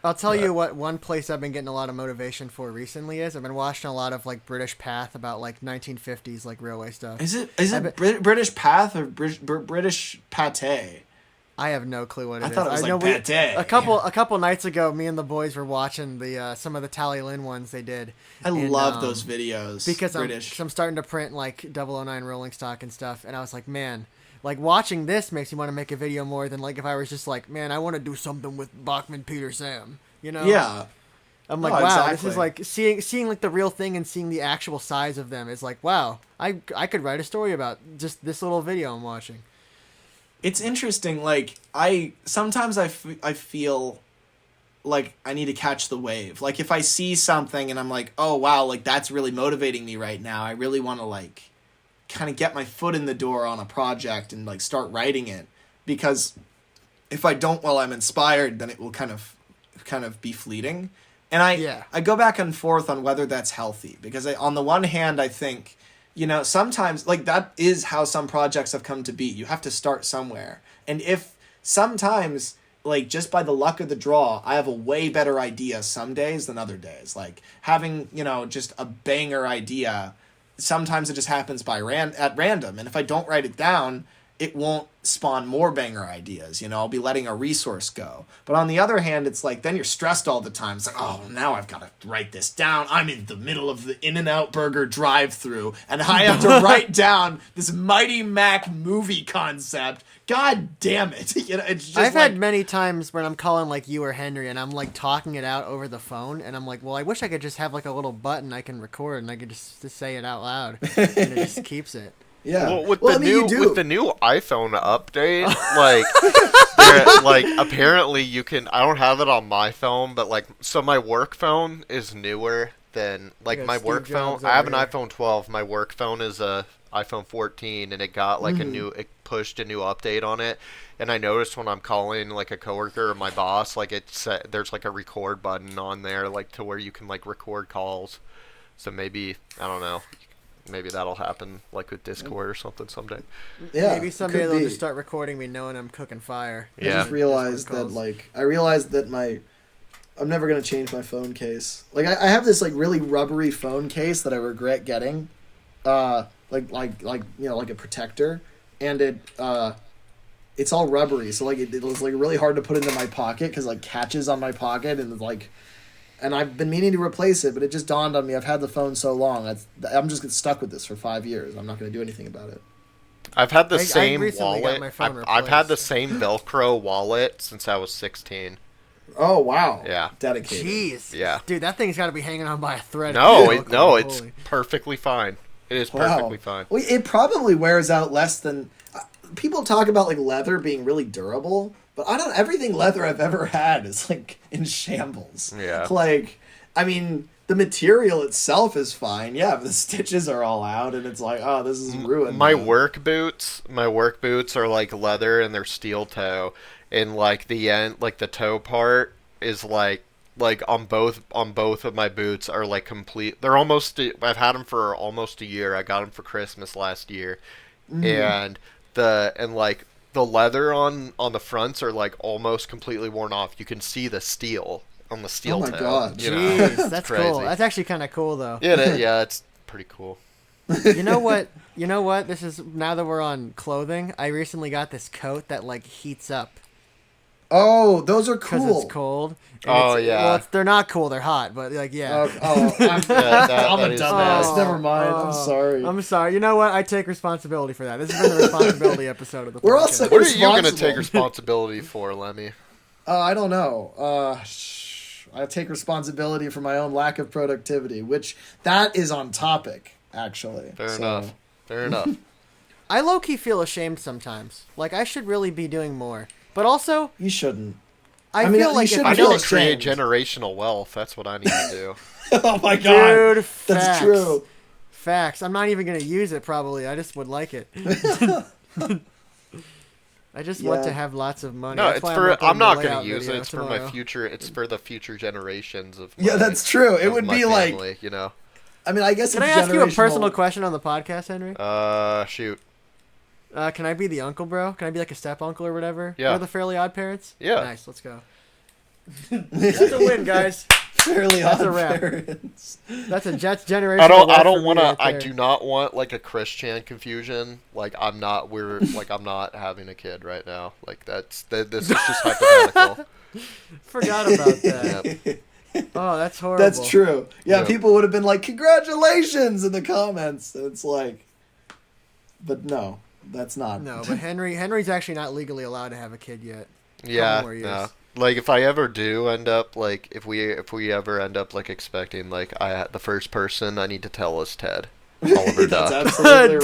I'll tell you what. One place I've been getting a lot of motivation for recently is I've been watching a lot of like British Path about like 1950s like railway stuff. Is it bet- British Path or British Pate? I have no clue what it is. I thought it was like know pate. a couple nights ago, me and the boys were watching the some of the Tally Lin ones they did. I And, love those videos. because British. I'm starting to print like 009 rolling stock and stuff, and I was like, man, like watching this makes me want to make a video more than like if I was just like, man, I want to do something with Bachman, Peter, Sam, you know? Yeah. I'm like, No, wow, this exactly. is like seeing like the real thing and seeing the actual size of them is like, wow, I could write a story about just this little video I'm watching. It's interesting. Like sometimes I feel like I need to catch the wave. Like if I see something and I'm like, oh wow, like that's really motivating me right now. I really want to like kind of get my foot in the door on a project and like start writing it, because if I don't while I'm inspired, then it will kind of be fleeting. And I go back and forth on whether that's healthy, because on the one hand I think, you know, sometimes like that is how some projects have come to be. You have to start somewhere. And if sometimes like just by the luck of the draw, I have a way better idea some days than other days. Like having, you know, just a banger idea, sometimes it just happens at random. And if I don't write it down, it won't spawn more banger ideas. You know, I'll be letting a resource go. But on the other hand, it's like then you're stressed all the time. It's like, oh, now I've got to write this down. I'm in the middle of the In-N-Out Burger drive-thru, and I have to write down this Mighty Mac movie concept. God damn it! You know, it's just I've like, had many times when I'm calling like you or Henry and I'm like talking it out over the phone and I'm like, well, I wish I could just have like a little button I can record and I could just say it out loud and it just keeps it. yeah. Well, with I the mean, you new do. with the new iPhone update, like apparently you can. I don't have it on my phone, but like so my work phone is newer than like got my Steve work phone. Jobs I have over an here. iPhone 12. My work phone is a iPhone 14, and it got like it pushed a new update on it. And I noticed when I'm calling like a coworker or my boss, like there's like a record button on there, like to where you can like record calls. So maybe I don't know. Maybe that'll happen like with Discord or something someday. Yeah, Maybe someday could they'll be. just start recording me knowing I'm cooking fire. I Yeah. just realized Discord that calls. like I realized that I'm never gonna change my phone case. Like I have this like really rubbery phone case that I regret getting, like you know, like a protector, and it's all rubbery, so like it was like really hard to put into my pocket because like catches on my pocket and like. And I've been meaning to replace it, but it just dawned on me. I've had the phone so long. I'm just stuck with this for 5 years. I'm not going to do anything about it. I've had the I same recently got wallet. my phone I've had the replaced. same Velcro wallet since I was 16. Oh wow! Yeah. Dedicated. Jeez. Yeah. Dude, that thing's got to be hanging on by a thread. No, Holy. it's perfectly fine. It is Wow. perfectly fine. Well, it probably wears out less than people talk about like leather being really durable, but I don't. Everything leather I've ever had is like in shambles. Yeah. Like, I mean, the material itself is fine. Yeah, but the stitches are all out, and it's like, oh, this is ruined. My now. work boots are like leather and they're steel toe, and like the end, like the toe part is like on both of my boots are like complete. They're almost. I've had them for almost a year. I got them for Christmas last year, and like the leather on the fronts are like almost completely worn off. You can see the steel on the steel Oh my toe. God. You know? Jeez, It's that's crazy. cool. That's actually kind of cool, though. Yeah, it's pretty cool. You know what? You know what? This is now that we're on clothing. I recently got this coat that like heats up Oh, those are because cool. it's cold. And Oh, it's, yeah. Well, they're not cool. They're hot, but like yeah. I'm that a is dumbass. nice. Never mind. I'm sorry. I'm sorry. You know what? I take responsibility for that. This has been the responsibility episode of the podcast. We're also- What are you going to Responsible. take responsibility for, Lemmy? I don't know. I take responsibility for my own lack of productivity, which that is on topic, actually. Fair enough. Fair enough. I low-key feel ashamed sometimes. Like, I should really be doing more. But also, You shouldn't. I I mean, feel you like shouldn't I if feel need to create ashamed. generational wealth. That's what I need to do. Oh my god. Dude, That's facts. true. Facts. I'm not even going to use it, probably. I just would like it. I just want Yeah. to have lots of money. No, That's it's why for. working I'm on the not going layout to use it. video It's for my tomorrow. future. It's for the future generations of. Yeah, my- that's true. It of would my be like, family, you know. I mean, I guess Can I it's ask you a generational- personal question on the podcast, Henry? Shoot. Can I be the uncle, bro? Can I be like a step uncle or whatever? Yeah. Or the Fairly Odd Parents? Yeah. Nice, let's go. That's a win, guys. Fairly That's odd a wrap. parents. That's a Jets generation. I don't want to. I do not want like a Christian confusion. Like I'm not. I'm not having a kid right now. Like this is just hypothetical. Forgot about that. Yeah. Oh, that's horrible. That's true. Yeah, Yeah. people would have been like, "Congratulations" in the comments. And it's like, but no, that's not. No, but Henry's actually not legally allowed to have a kid yet. Yeah. more years. No. Like if I ever do end up like if we ever end up like expecting like the first person I need to tell is Ted. Oliver That's Duck. absolutely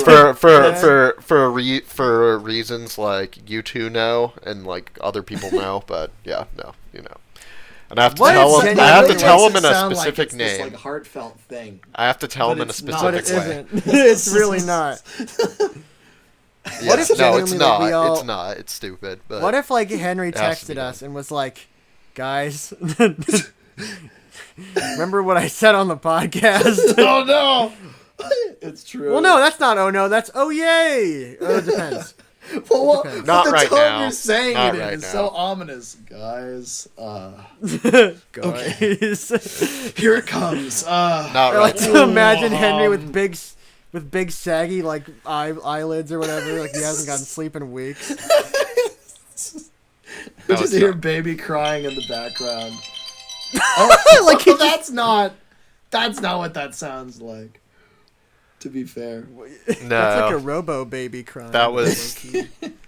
right. For reasons like you two know and like other people know, but yeah, no, you know. And I have to What tell is him. genuine- I have to It tell makes him in it a sound like specific it's this, name. like heartfelt thing. I have to tell But him in a it's not. But specific it way. isn't. It's really not. Yeah, What if no, genuinely, it's like, not. we all- It's not. It's stupid. But What if like Henry It has to be texted done. us and was like, "Guys, remember what I said on the podcast?" Oh no, it's true. Well, no, that's not oh no, that's oh yay. It depends. Well, what, depends. Not the right tone now. you're saying Not it in right is now. so ominous, guys. Guys. Here it comes. not I right like now. to imagine Henry with big saggy like eyelids or whatever, like he hasn't gotten sleep in weeks. We No, just it's hear not. baby crying in the background. Oh, Like he that's not what that sounds like. To be fair, That's like a No, robo baby crying. that was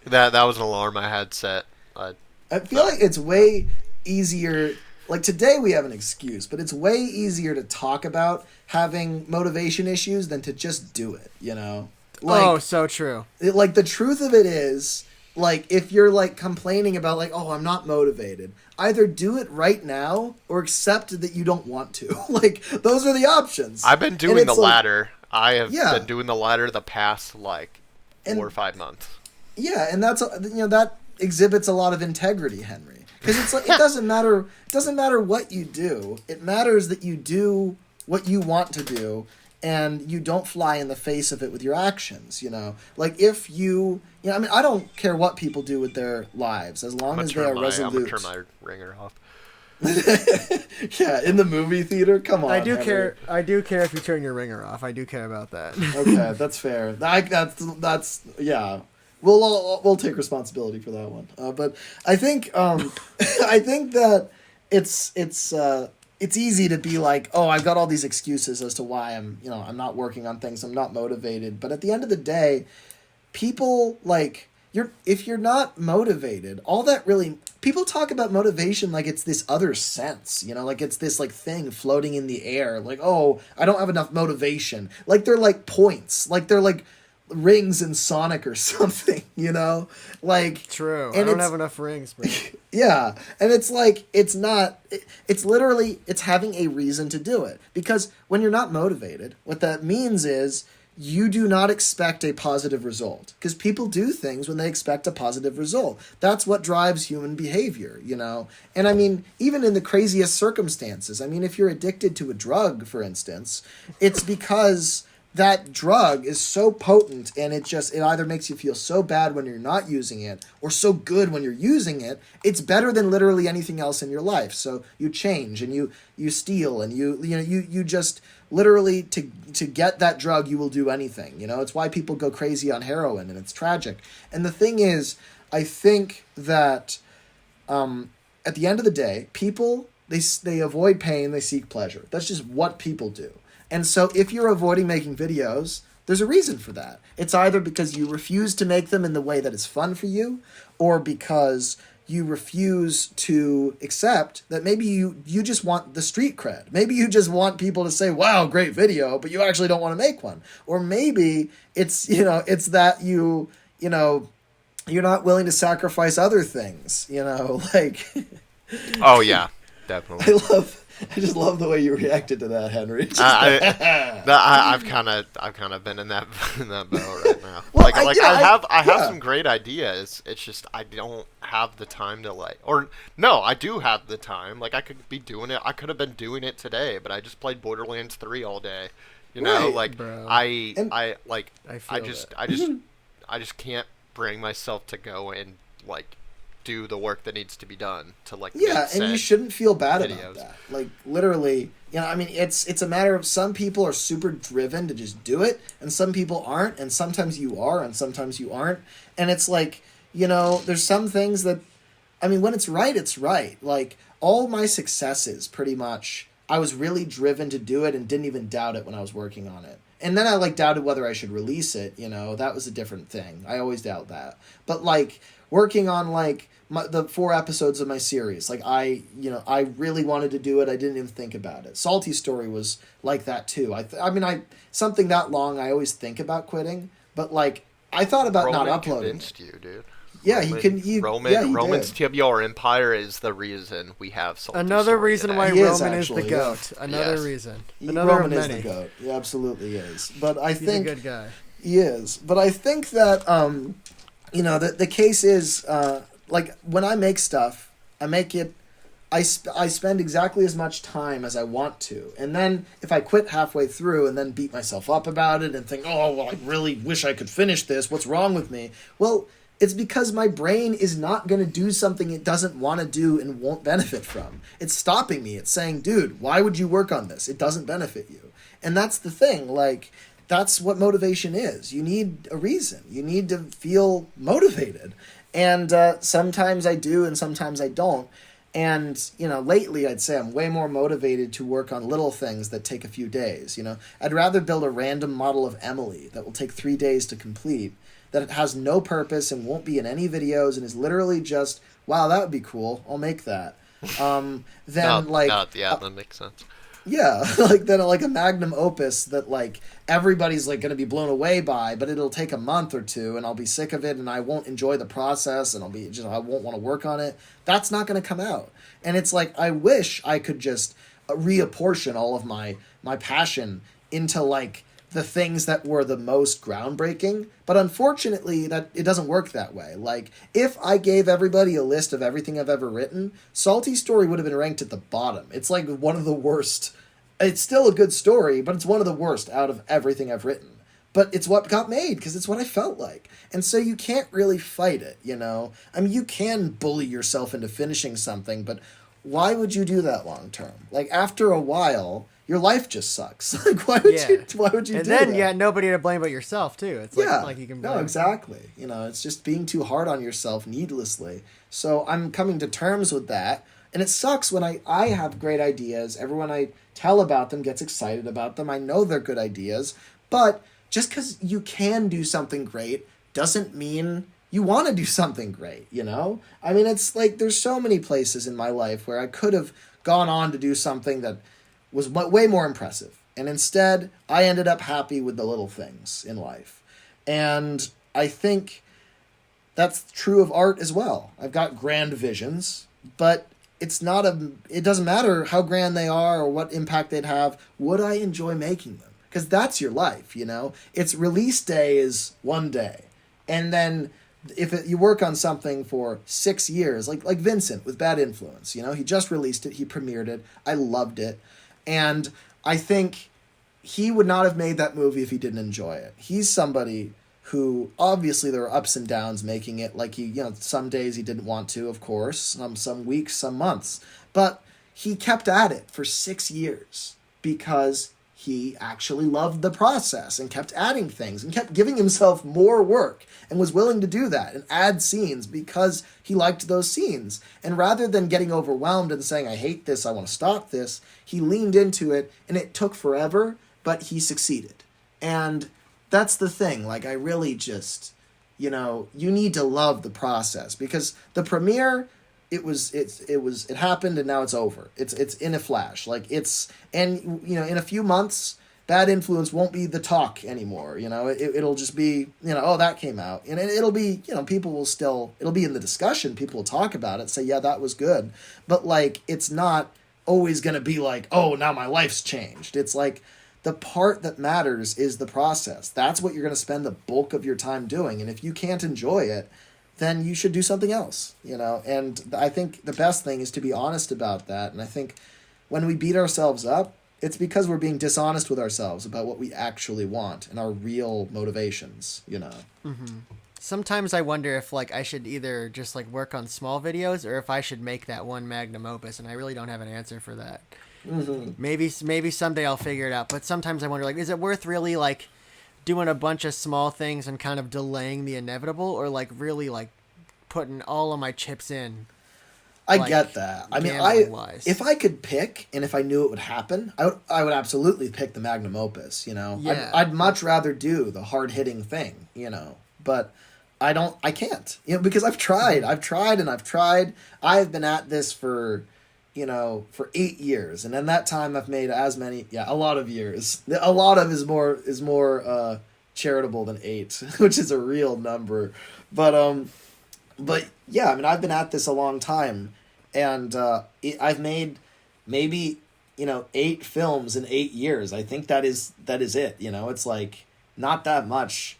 that was an alarm I had set. I feel like it's way easier. Like today we have an excuse, but it's way easier to talk about having motivation issues than to just do it. You know, like oh, so true. like the truth of it is, like if you're like complaining about like, oh, I'm not motivated, either do it right now or accept that you don't want to. Like those are the options. I've been And doing it's the like- latter. I have Yeah. been doing the latter the past like And- 4 or 5 months. Yeah, and that's that exhibits a lot of integrity, Henry. Because it's like it doesn't matter. It doesn't matter what you do. It matters that you do what you want to do, and you don't fly in the face of it with your actions. You know, like if you I mean, I don't care what people do with their lives as long I'm as gonna they are turn my resolute. ringer off. Yeah, in the movie theater. Come on. I do Henry. care. I do care if you turn your ringer off. I do care about that. Okay, that's fair. That's yeah. We'll take responsibility for that one. But I think I think that it's easy to be like, oh, I've got all these excuses as to why I'm not working on things. I'm not motivated. But at the end of the day, people like if you're not motivated, all that really people talk about motivation like it's this other sense, like it's this like thing floating in the air, like, oh, I don't have enough motivation. Like they're like points, like they're like rings in Sonic or something, like True. And I don't it's- have enough rings, bro. yeah, and it's like it's not. It's literally it's having a reason to do it, because when you're not motivated, what that means is you do not expect a positive result, because people do things when they expect a positive result. That's what drives human behavior, And I mean, even in the craziest circumstances, I mean, if you're addicted to a drug, for instance, it's because that drug is so potent, and it either makes you feel so bad when you're not using it or so good when you're using it. It's better than literally anything else in your life. So you change and you steal and you just literally to get that drug, you will do anything. You know, it's why people go crazy on heroin, and it's tragic. And the thing is, I think that at the end of the day, people, they avoid pain, they seek pleasure. That's just what people do. And so if you're avoiding making videos, there's a reason for that. It's either because you refuse to make them in the way that is fun for you, or because you refuse to accept that maybe you just want the street cred. Maybe you just want people to say, wow, great video, but you actually don't want to make one. Or maybe it's, it's that you're not willing to sacrifice other things, like... Oh, yeah, definitely. I just love the way you reacted to that, Henry. I've kind of been in that boat right now. Well, I have some great ideas. It's just I don't have the time to I do have the time. Like I could be doing it. I could have been doing it today, but I just played Borderlands 3 all day. Right, bro. I just can't bring myself to go and do the work that needs to be done to and you shouldn't feel bad videos. about that. Like literally, it's a matter of some people are super driven to just do it, and some people aren't, and sometimes you are and sometimes you aren't. And it's like, there's some things that when it's right, it's right. Like all my successes pretty much, I was really driven to do it and didn't even doubt it when I was working on it. And then I doubted whether I should release it, that was a different thing. I always doubt that. But working on the 4 episodes of my series, I really wanted to do it. I didn't even think about it. Salty Story was like that too. Something that long, I always think about quitting, but I thought about Roman not uploading. Convinced you, dude. Yeah, Roman's TBR Empire is the reason we have Salty Another Story reason today. why He is, Roman actually, is the yeah. GOAT. Another Yes. reason. Another Roman of is many. the GOAT. He absolutely is. But I He's think a good guy. he is. But I think that the case is when I make stuff, I make it. I spend exactly as much time as I want to, and then if I quit halfway through and then beat myself up about it and think, oh well, I really wish I could finish this. What's wrong with me? Well, it's because my brain is not going to do something it doesn't want to do and won't benefit from. It's stopping me. It's saying, dude, why would you work on this? It doesn't benefit you. And that's the thing. That's what motivation is. You need a reason. You need to feel motivated. And sometimes I do and sometimes I don't. And, lately I'd say I'm way more motivated to work on little things that take a few days. I'd rather build a random model of Emily that will take 3 days to complete, that it has no purpose and won't be in any videos and is literally just, wow, that would be cool. I'll make that. That makes sense. Yeah, then a magnum opus that everybody's going to be blown away by, but it'll take a month or two and I'll be sick of it and I won't enjoy the process and I won't want to work on it. That's not going to come out. And it's I wish I could just reapportion all of my passion into the things that were the most groundbreaking, but unfortunately that it doesn't work that way. If I gave everybody a list of everything I've ever written, Salty Story would have been ranked at the bottom. It's one of the worst. It's still a good story, but it's one of the worst out of everything I've written. But it's what got made because it's what I felt like. And so you can't really fight it, you can bully yourself into finishing something, but why would you do that long term? After a while, your life just sucks. Why would you do that? And then, nobody to blame but yourself, too. It's like you can blame. No, exactly. It's just being too hard on yourself needlessly. So I'm coming to terms with that. And it sucks when I have great ideas. Everyone I tell about them gets excited about them. I know they're good ideas. But just because you can do something great doesn't mean you want to do something great, It's there's so many places in my life where I could have gone on to do something that was way more impressive. And instead, I ended up happy with the little things in life. And I think that's true of art as well. I've got grand visions, but it doesn't matter how grand they are or what impact they'd have. Would I enjoy making them? Because that's your life, Its release day is one day. And then if you work on something for 6 years, like Vincent with Bad Influence, he just released it, he premiered it, I loved it. And I think he would not have made that movie if he didn't enjoy it. He's somebody who, obviously there are ups and downs making it. Some days he didn't want to, of course, some weeks, some months. But he kept at it for 6 years because he actually loved the process and kept adding things and kept giving himself more work and was willing to do that and add scenes because he liked those scenes. And rather than getting overwhelmed and saying, I hate this, I want to stop this, he leaned into it, and it took forever, but he succeeded. And that's the thing. Like, I really just, you need to love the process, because the premiere, it happened, and now it's over. It's in a flash. Like, and in a few months, Bad Influence won't be the talk anymore. It'll just be, oh, that came out, and it'll be, people will still, it'll be in the discussion. People will talk about it, say, yeah, that was good, but like, it's not always gonna be like, oh, now my life's changed. It's like, the part that matters is the process. That's what you're gonna spend the bulk of your time doing, and if you can't enjoy it, then you should do something else, And I think the best thing is to be honest about that. And I think when we beat ourselves up, it's because we're being dishonest with ourselves about what we actually want and our real motivations, Mm-hmm. Sometimes I wonder if, like, I should either just, like, work on small videos or if I should make that one magnum opus, and I really don't have an answer for that. Mm-hmm. Maybe someday I'll figure it out, but sometimes I wonder, like, is it worth really, like, doing a bunch of small things and kind of delaying the inevitable, or like really like putting all of my chips in? I get that. I mean, if I could pick and if I knew it would happen, I would absolutely pick the magnum opus, Yeah. I'd much rather do the hard-hitting thing, but I can't, because I've tried and I've tried. I've been at this for 8 years, and in that time I've made a lot of years. A lot of is more charitable than 8, which is a real number. But yeah, I mean, I've been at this a long time, and I've made maybe 8 films in 8 years. I think that is it. It's like not that much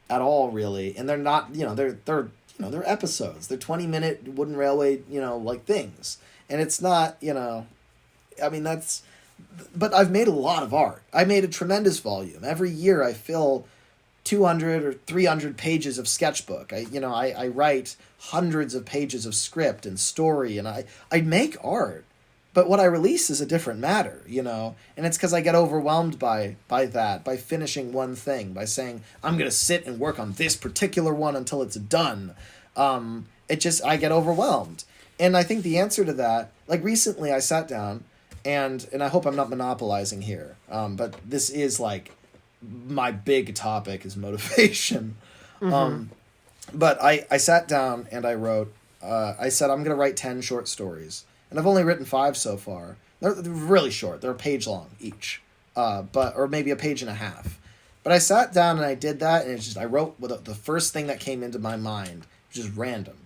at all, really, and they're not. They're episodes. They're 20-minute wooden railway like things. And it's not, I mean, but I've made a lot of art. I made a tremendous volume. Every year I fill 200 or 300 pages of sketchbook. I write hundreds of pages of script and story, and I make art. But what I release is a different matter, and it's because I get overwhelmed by that, by finishing one thing, by saying, I'm going to sit and work on this particular one until it's done. I get overwhelmed. And I think the answer to that, like recently I sat down, and I hope I'm not monopolizing here, but this is like my big topic is motivation. Mm-hmm. But I sat down and I wrote, I said I'm going to write 10 short stories. And I've only written 5 so far. They're really short. They're a page long each, or maybe a page and a half. But I sat down and I did that, and I wrote the first thing that came into my mind, which is random.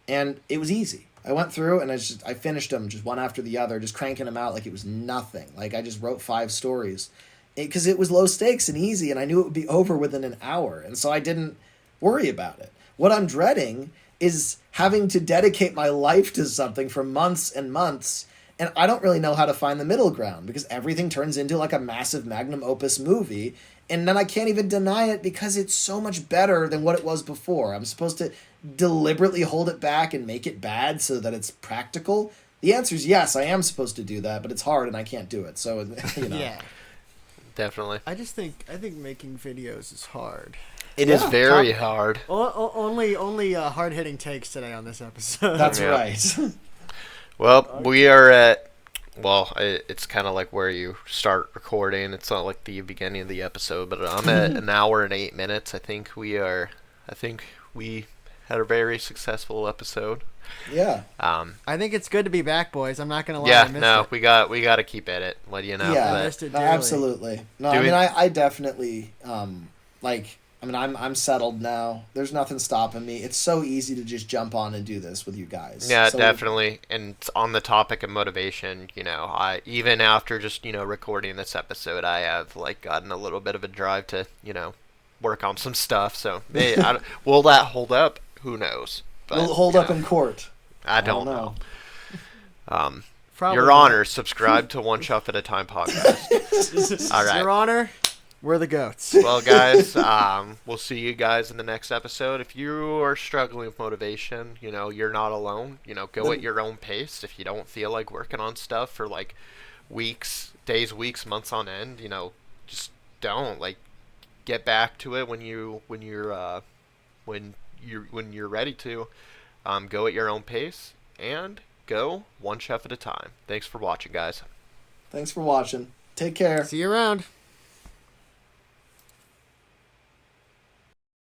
And it was easy. I went through and I finished them just one after the other, just cranking them out like it was nothing. Like I just wrote 5 stories because it was low stakes and easy, and I knew it would be over within an hour. And so I didn't worry about it. What I'm dreading is having to dedicate my life to something for months and months, and I don't really know how to find the middle ground because everything turns into like a massive magnum opus movie, and then I can't even deny it because it's so much better than what it was before. I'm supposed to deliberately hold it back and make it bad so that it's practical. The answer is yes, I am supposed to do that, but it's hard and I can't do it. So, Yeah. Definitely. I think making videos is hard. It is very hard. Only hard-hitting takes today on this episode. That's right. Well, we are at... Well, it's kind of like where you start recording. It's not like the beginning of the episode, but I'm at an hour and 8 minutes. I think we had a very successful episode. Yeah. I think it's good to be back, boys. I'm not gonna lie. Yeah. We got to keep at it. Let you know. Yeah. I missed it No, dearly. absolutely. No, I definitely I'm settled now. There's nothing stopping me. It's so easy to just jump on and do this with you guys. Yeah, so definitely. And on the topic of motivation, I even after just recording this episode, I have gotten a little bit of a drive to work on some stuff. So will that hold up? Who knows? But, will it hold up in court? I don't know. Probably Your not. Honor, subscribe to One Chuff at a Time podcast. All right. Your Honor, we're the goats. Well, guys, we'll see you guys in the next episode. If you are struggling with motivation, you're not alone. Go at your own pace. If you don't feel like working on stuff for weeks, days, weeks, months on end, just don't get back to it when you're ready to. Go at your own pace and go one chef at a time. Thanks for watching, guys. Thanks for watching. Take care. See you around.